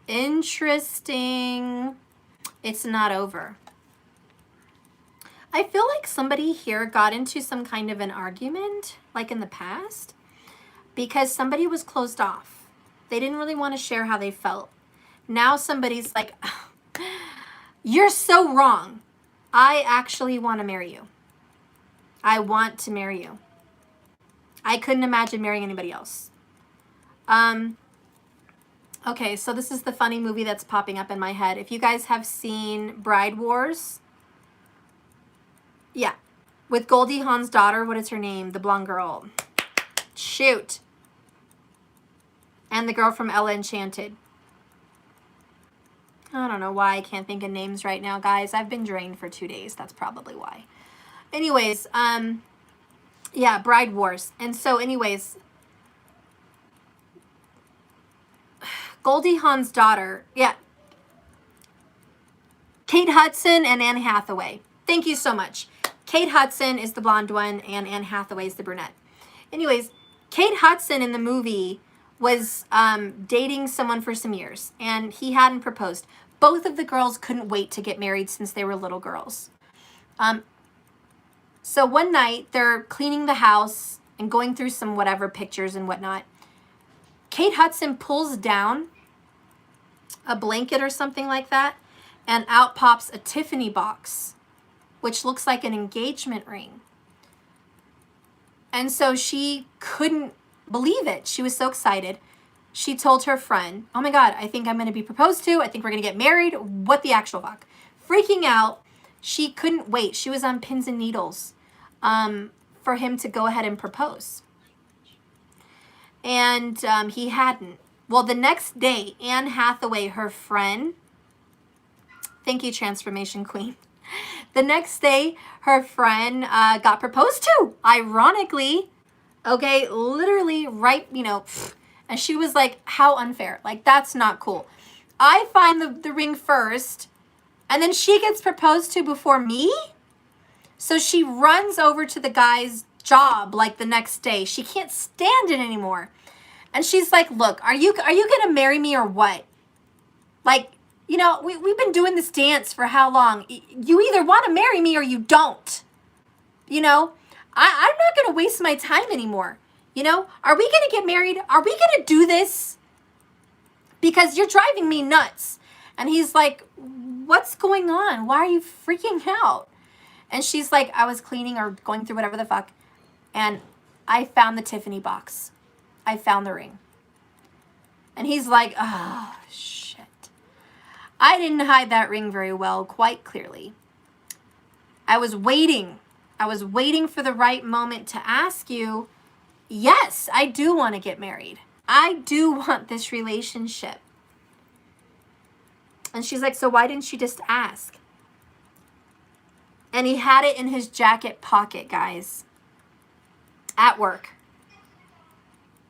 Interesting. It's not over. I feel like somebody here got into some kind of an argument, like in the past, because somebody was closed off. They didn't really want to share how they felt. Now somebody's like, you're so wrong. I actually want to marry you. I want to marry you. I couldn't imagine marrying anybody else. Okay, so this is the funny movie that's popping up in my head. If you guys have seen Bride Wars, yeah, with Goldie Hawn's daughter, what is her name? The blonde girl. Shoot. And the girl from Ella Enchanted. I don't know why I can't think of names right now, guys. I've been drained for 2 days. That's probably why. Anyways, yeah, Bride Wars. And so anyways, Goldie Hawn's daughter, yeah, Kate Hudson and Anne Hathaway. Thank you so much. Kate Hudson is the blonde one and Anne Hathaway is the brunette. Anyways, Kate Hudson in the movie was dating someone for some years and he hadn't proposed. Both of the girls couldn't wait to get married since they were little girls. So one night they're cleaning the house and going through some whatever pictures and whatnot. Kate Hudson pulls down a blanket or something like that, and out pops a Tiffany box, which looks like an engagement ring. And so she couldn't believe it. She was so excited. She told her friend, oh my God, I think I'm going to be proposed to. I think we're going to get married. What the actual fuck? Freaking out. She couldn't wait. She was on pins and needles for him to go ahead and propose. And he hadn't. Well, the next day, Anne Hathaway, her friend, thank you, Transformation Queen. The next day, her friend got proposed to, ironically. Okay, literally right, you know, and she was like, how unfair. Like, that's not cool. I find the ring first, and then she gets proposed to before me? So she runs over to the guy's job like the next day. She can't stand it anymore. And she's like, look, are you going to marry me or what? Like, you know, we've been doing this dance for how long? You either want to marry me or you don't. You know, I'm not going to waste my time anymore. You know, are we going to get married? Are we going to do this? Because you're driving me nuts. And he's like, what's going on? Why are you freaking out? And she's like, I was cleaning or going through whatever the fuck. And I found the Tiffany box. I found the ring. And he's like, oh, shit. I didn't hide that ring very well, quite clearly. I was waiting. I was waiting for the right moment to ask you, yes, I do want to get married. I do want this relationship. And she's like, so why didn't you just ask? And he had it in his jacket pocket, guys, at work.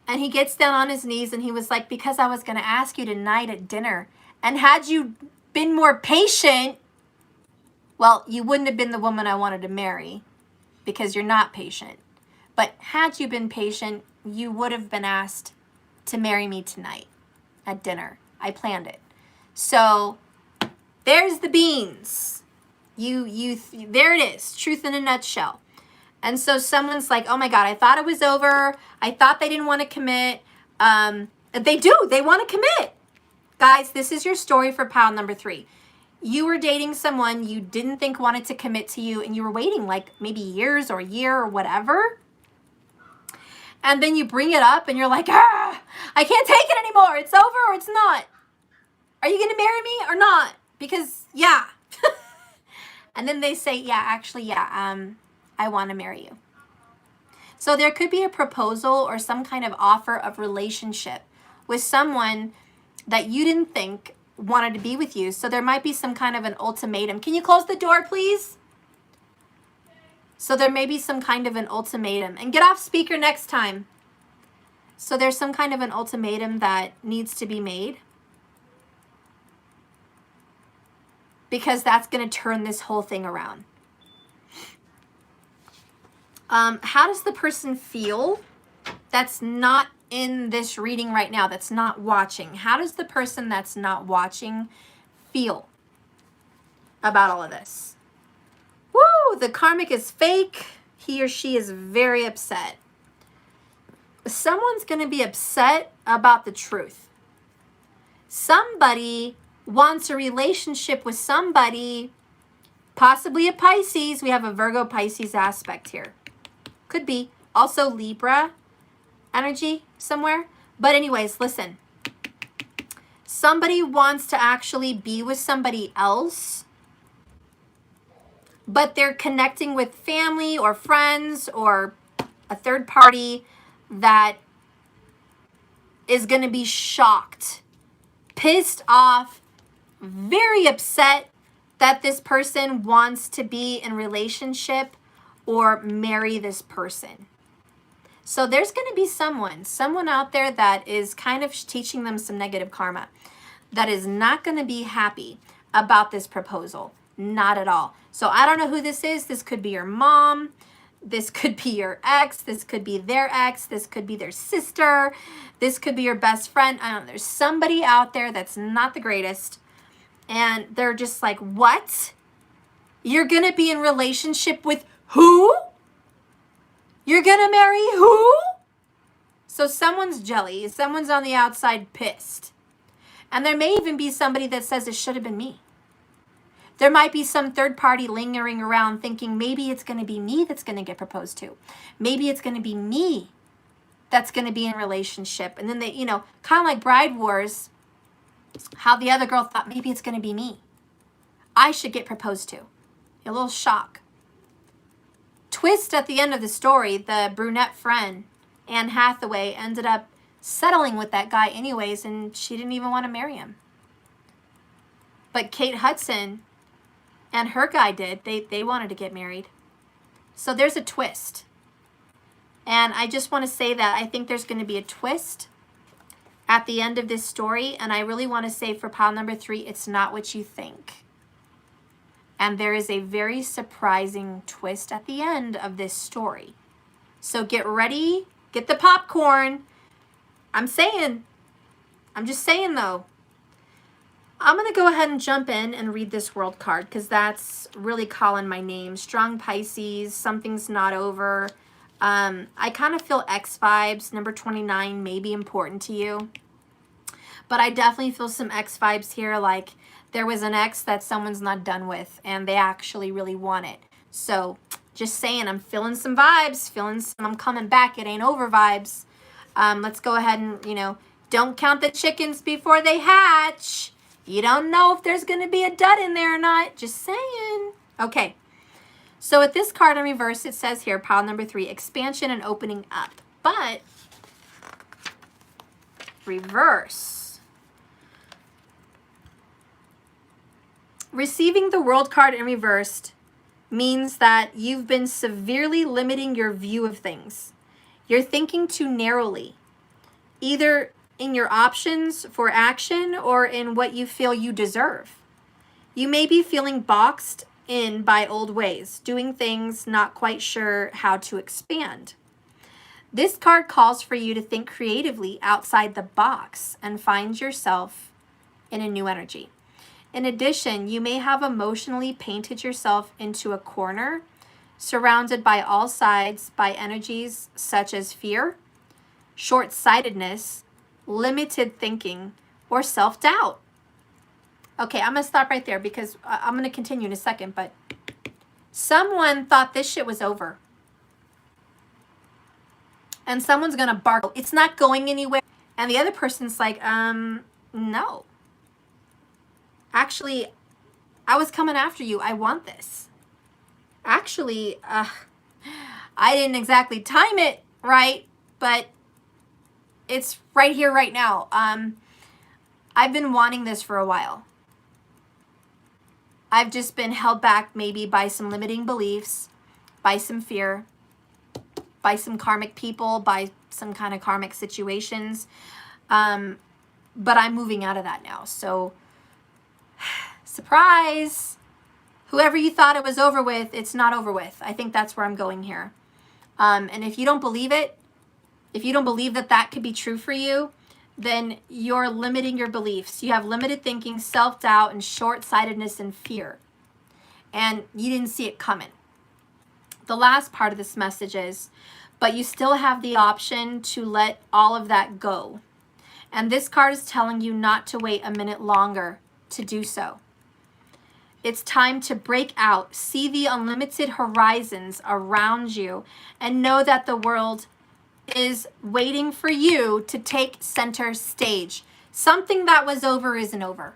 And he gets down on his knees and he was like, because I was going to ask you tonight at dinner. And had you been more patient, well, you wouldn't have been the woman I wanted to marry because you're not patient. But had you been patient, you would have been asked to marry me tonight at dinner. I planned it. So there's the beans. There it is. Truth in a nutshell. And so someone's like, oh my God, I thought it was over. I thought they didn't want to commit. They do. They want to commit. Guys, this is your story for pile number 3. You were dating someone you didn't think wanted to commit to you, and you were waiting like maybe years or a year or whatever. And then you bring it up and you're like, I can't take it anymore. It's over or it's not. Are you going to marry me or not? Because, yeah. And then they say, yeah, actually, yeah, I want to marry you. So there could be a proposal or some kind of offer of relationship with someone that you didn't think wanted to be with you. So there might be some kind of an ultimatum. Can you close the door, please? So there may be some kind of an ultimatum. And get off speaker next time. So there's some kind of an ultimatum that needs to be made. Because that's going to turn this whole thing around. How does the person feel that's not in this reading right now that's not watching, how does the person that's not watching feel about all of this? Woo, the karmic is fake. He or she is very upset. Someone's going to be upset about the truth. Somebody wants a relationship with somebody, possibly a Pisces. We have a Virgo Pisces aspect here. Could be. Also Libra energy somewhere. But anyways, listen. Somebody wants to actually be with somebody else, but they're connecting with family or friends or a third party that is going to be shocked, pissed off, very upset that this person wants to be in relationship or marry this person. So there's going to be someone out there that is kind of teaching them some negative karma, that is not going to be happy about this proposal. Not at all. So I don't know who this is. This could be your mom. This could be your ex. This could be their ex. This could be their sister. This could be your best friend. I don't know. There's somebody out there that's not the greatest. And they're just like, what? You're going to be in relationship with who? You're going to marry who? So someone's jelly. Someone's on the outside pissed. And there may even be somebody that says it should have been me. There might be some third party lingering around thinking maybe it's going to be me that's going to get proposed to. Maybe it's going to be me that's going to be in a relationship. And then they, kind of like Bride Wars, how the other girl thought maybe it's going to be me. I should get proposed to. A little shock. Twist at the end of the story, the brunette friend, Anne Hathaway, ended up settling with that guy anyways, and she didn't even want to marry him. But Kate Hudson and her guy did. They wanted to get married. So there's a twist. And I just want to say that I think there's going to be a twist at the end of this story. And I really want to say for pile number 3, it's not what you think. And there is a very surprising twist at the end of this story. So get ready. Get the popcorn. I'm just saying though. I'm going to go ahead and jump in and read this world card because that's really calling my name. Strong Pisces, something's not over. I kind of feel X vibes. Number 29 may be important to you. But I definitely feel some X vibes here, like there was an ex that someone's not done with and they actually really want it. So just saying, I'm feeling some vibes, feeling some I'm coming back, it ain't over vibes. Let's go ahead and, don't count the chickens before they hatch. You don't know if there's going to be a dud in there or not. Just saying. Okay. So with this card in reverse, it says here, pile number 3, expansion and opening up. But reverse. Receiving the world card in reversed means that you've been severely limiting your view of things. You're thinking too narrowly, either in your options for action or in what you feel you deserve. You may be feeling boxed in by old ways, doing things not quite sure how to expand. This card calls for you to think creatively outside the box and find yourself in a new energy. In addition, you may have emotionally painted yourself into a corner, surrounded by all sides by energies such as fear, short-sightedness, limited thinking, or self-doubt. Okay, I'm going to stop right there because I'm going to continue in a second, but someone thought this shit was over. And someone's going to bark, it's not going anywhere. And the other person's like, no. Actually, I was coming after you. I want this. Actually, I didn't exactly time it right, but it's right here, right now. I've been wanting this for a while. I've just been held back maybe by some limiting beliefs, by some fear, by some karmic people, by some kind of karmic situations. But I'm moving out of that now. So, surprise! Whoever you thought it was over with, it's not over with. I think that's where I'm going here. And if you don't believe it, If you don't believe that that could be true for you, then you're limiting your beliefs. You have limited thinking, self-doubt, and short-sightedness and fear. And you didn't see it coming. The last part of this message is, but you still have the option to let all of that go. And this card is telling you not to wait a minute longer to do so. It's time to break out, see the unlimited horizons around you, and know that the world is waiting for you to take center stage. Something that was over isn't over.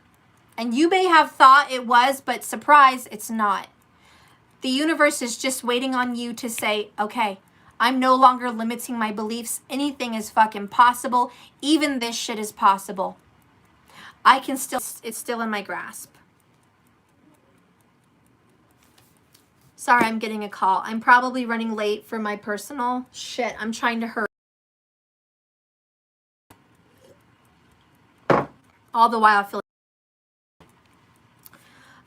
And you may have thought it was, but surprise, it's not. The universe is just waiting on you to say, okay, I'm no longer limiting my beliefs. Anything is fucking possible. Even this shit is possible. I can still, it's still in my grasp. Sorry, I'm getting a call. I'm probably running late for my personal shit. I'm trying to hurry. All the while I feel.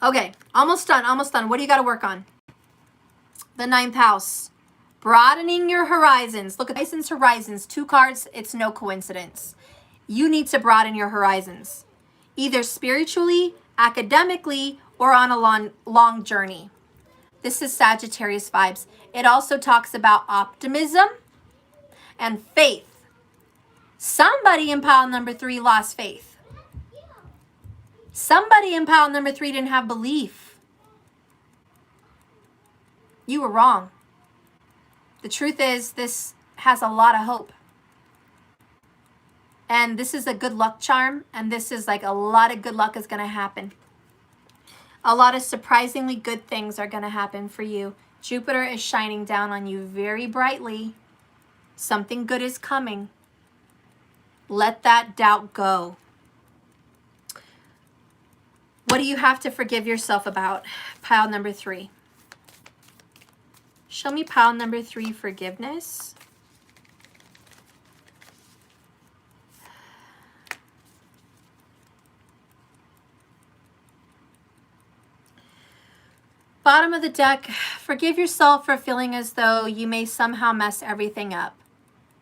Okay, almost done, almost done. What do you got to work on? The 9th house. Broadening your horizons. Look at Tyson's horizons. 2 cards, it's no coincidence. You need to broaden your horizons. Either spiritually, academically, or on a long journey. This is Sagittarius vibes. It also talks about optimism and faith. Somebody in pile number 3 lost faith. Somebody in pile number 3 didn't have belief. You were wrong. The truth is, this has a lot of hope. And this is a good luck charm. And this is like a lot of good luck is going to happen. A lot of surprisingly good things are going to happen for you. Jupiter is shining down on you very brightly. Something good is coming. Let that doubt go. What do you have to forgive yourself about? Pile number 3. Show me pile number 3, forgiveness. Bottom of the deck, forgive yourself for feeling as though you may somehow mess everything up,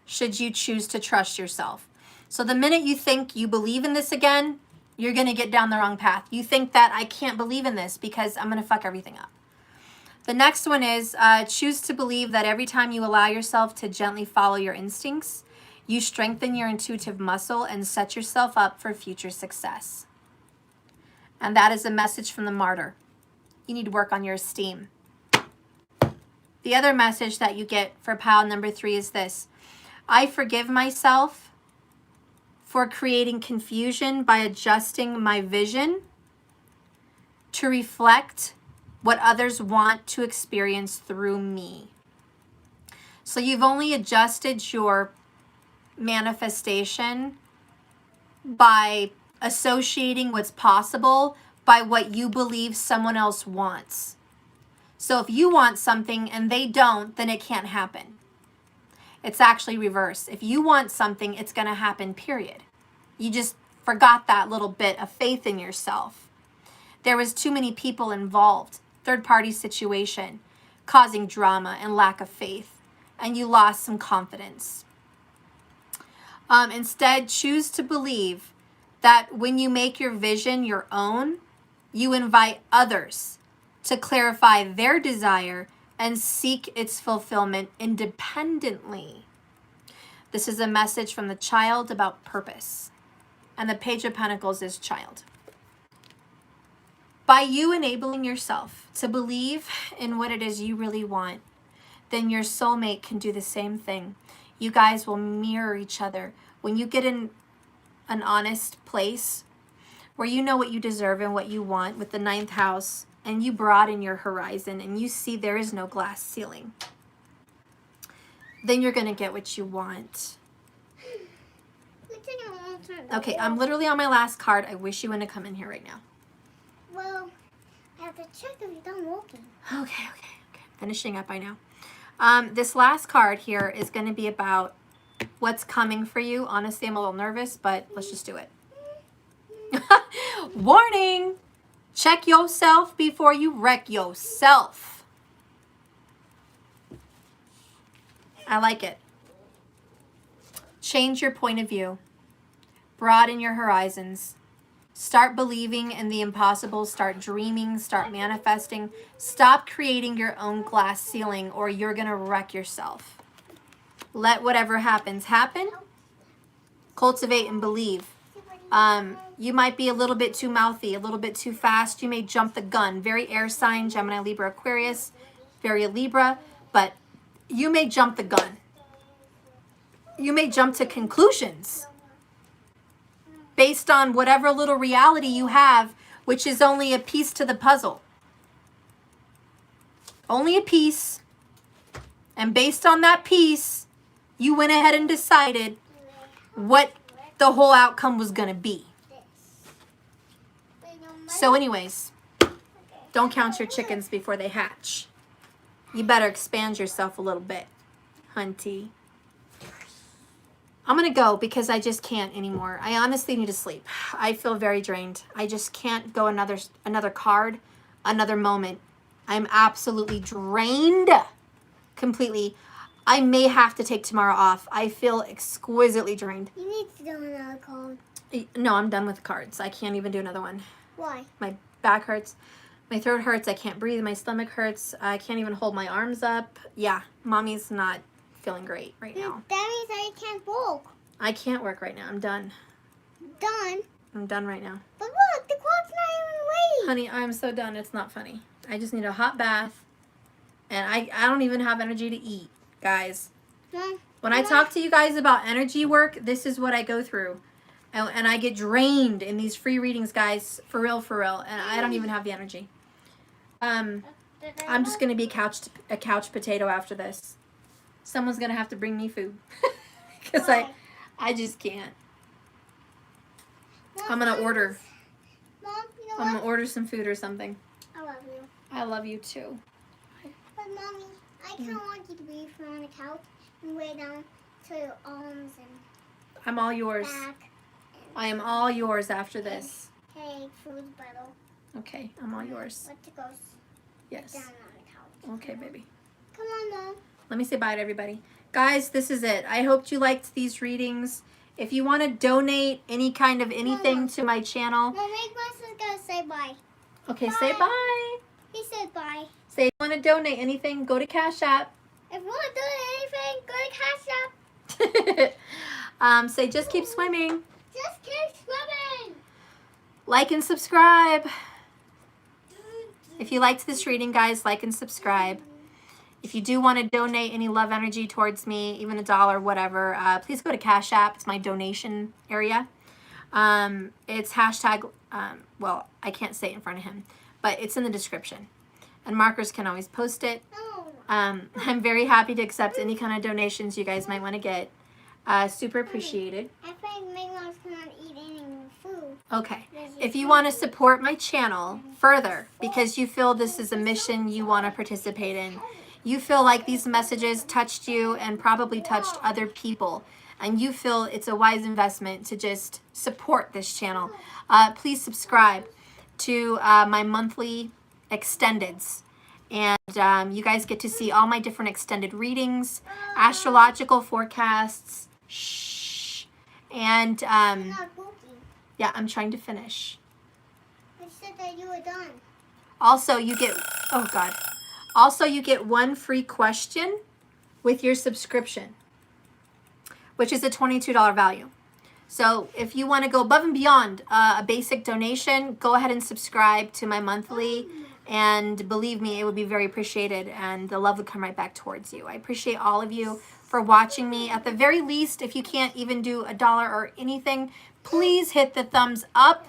should you choose to trust yourself. So the minute you think you believe in this again, you're going to get down the wrong path. You think that I can't believe in this because I'm going to fuck everything up. The next one is choose to believe that every time you allow yourself to gently follow your instincts, you strengthen your intuitive muscle and set yourself up for future success. And that is a message from the martyr. You need to work on your esteem. The other message that you get for pile number 3 is this. I forgive myself for creating confusion by adjusting my vision to reflect what others want to experience through me. So you've only adjusted your manifestation by associating what's possible by what you believe someone else wants. So if you want something and they don't, then it can't happen. It's actually reverse. If you want something, it's going to happen, period. You just forgot that little bit of faith in yourself. There was too many people involved, third-party situation, causing drama and lack of faith, and you lost some confidence. Instead, choose to believe that when you make your vision your own, you invite others to clarify their desire and seek its fulfillment independently. This is a message from the child about purpose. And the Page of Pentacles is child. By you enabling yourself to believe in what it is you really want, then your soulmate can do the same thing. You guys will mirror each other. When you get in an honest place where you know what you deserve and what you want with the 9th house, and you broaden your horizon and you see there is no glass ceiling, then you're going to get what you want. Okay, I'm literally on my last card. I wish you wouldn't come in here right now. Well, I have to check if you're done walking. Okay. Finishing up, I know. This last card here is going to be about what's coming for you. Honestly, I'm a little nervous, but let's just do it. Warning! Check yourself before you wreck yourself. I like it. Change your point of view. Broaden your horizons. Start believing in the impossible. Start dreaming. Start manifesting. Stop creating your own glass ceiling or you're going to wreck yourself. Let whatever happens happen. Cultivate and believe. You might be a little bit too mouthy, a little bit too fast. You may jump the gun. Very air sign, Gemini, Libra, Aquarius. Very Libra. But you may jump the gun. You may jump to conclusions based on whatever little reality you have, which is only a piece to the puzzle. Only a piece. And based on that piece, you went ahead and decided what the whole outcome was going to be. So anyways, don't count your chickens before they hatch. You better expand yourself a little bit, hunty. I'm going to go because I just can't anymore. I honestly need to sleep. I feel very drained. I just can't go another card, another moment. I'm absolutely drained completely. I may have to take tomorrow off. I feel exquisitely drained. You need to do another card. No, I'm done with cards. I can't even do another one. Why? My back hurts. My throat hurts. I can't breathe. My stomach hurts. I can't even hold my arms up. Yeah, mommy's not feeling great right now. That means I can't walk. I can't work right now. I'm done. Done? I'm done right now. But look, the clock's not even waiting. Honey, I'm so done. It's not funny. I just need a hot bath. And I don't even have energy to eat, guys. Mom, When I talk to you guys about energy work, this is what I go through. And I get drained in these free readings, guys. For real, for real. And I don't even have the energy. I'm just going to be a couch potato after this. Someone's going to have to bring me food. Because I just can't. I'm going to order. Mom, you know I'm going what? to order some food or something. I love you. I love you too. But Mommy, I kind of want you to be on the couch and way down to your arms and I'm all yours. back. I am all yours after this. Hey, food bottle. Okay, I'm all yours. Let's go Yes. down on the couch. Okay, baby. Come on, Mom. Let me say bye to everybody. Guys, this is it. I hope you liked these readings. If you want to donate any kind of anything to my channel. Mom, make my sister say bye. Okay, say Bye. bye. He said bye. Say if you want to donate anything, go to Cash App. If you want to do anything, go to Cash App. Say just keep swimming. Just keep swimming. Like and subscribe. If you liked this reading, guys, like and subscribe. If you do want to donate any love energy towards me, even $1, whatever, please go to Cash App. It's my donation area. It's hashtag, well, I can't say it in front of him, but it's in the description. And markers can always post it. Oh. I'm very happy to accept any kind of donations you guys might want to get. Super appreciated. I think Megmon's cannot eat any more food. Okay. If you want to support my channel further, because you feel this is a mission you want to participate in, you feel like these messages touched you and probably touched other people, and you feel it's a wise investment to just support this channel, please subscribe to my monthly extendeds. And you guys get to see all my different extended readings, astrological forecasts, and Not cooking. yeah, I'm trying to finish. I said that you were done. Also, you get, oh God. Also, you get one free question with your subscription, which is a $22 value. So if you want to go above and beyond a basic donation, go ahead and subscribe to my monthly. And believe me, it would be very appreciated and the love would come right back towards you. I appreciate all of you for watching me. At the very least, if you can't even do $1 or anything, please hit the thumbs up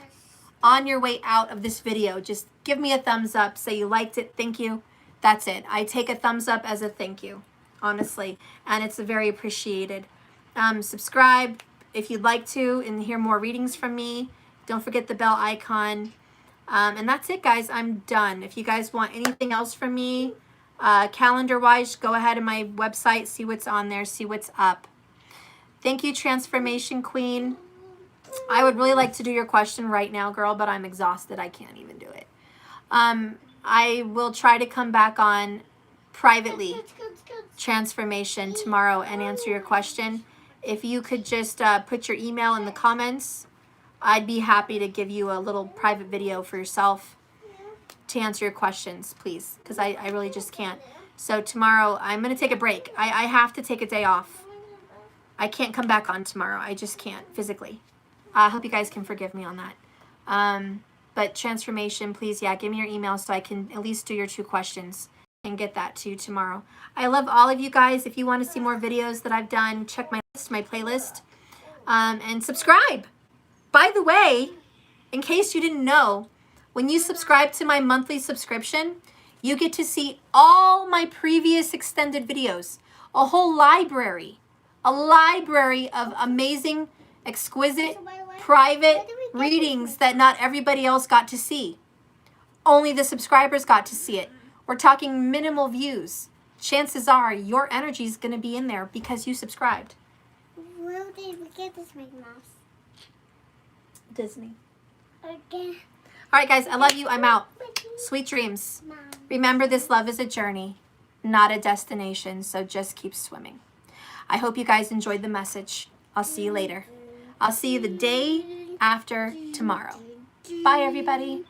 on your way out of this video. Just give me a thumbs up. Say you liked it. Thank you. That's it. I take a thumbs up as a thank you, honestly. And it's very appreciated. Subscribe if you'd like to and hear more readings from me. Don't forget the bell icon. And that's it, guys. I'm done. If you guys want anything else from me, calendar-wise, go ahead to my website, see what's on there, see what's up. Thank you, Transformation Queen. I would really like to do your question right now, girl, but I'm exhausted. I can't even do it. I will try to come back on privately, Transformation, tomorrow and answer your question. if you could just put your email in the comments, I'd be happy to give you a little private video for yourself to answer your questions, please, because I really just can't. So tomorrow, I'm going to take a break. I have to take a day off. I can't come back on tomorrow. I just can't physically. I hope you guys can forgive me on that. But transformation, please, yeah, give me your email so I can at least do your 2 questions and get that to you tomorrow. I love all of you guys. If you want to see more videos that I've done, check my list, my playlist, and subscribe. By the way, in case you didn't know, when you subscribe to my monthly subscription, you get to see all my previous extended videos, a whole library, of amazing, exquisite, private readings that not everybody else got to see. Only the subscribers got to see it. We're talking minimal views. Chances are your energy is going to be in there because you subscribed. Where did we get this Mickey Mouse? Disney. Again. All right, guys, I love you. I'm out. Sweet dreams. Mom. Remember, this love is a journey, not a destination, so just keep swimming. I hope you guys enjoyed the message. I'll see you later. I'll see you the day after tomorrow. Bye, everybody.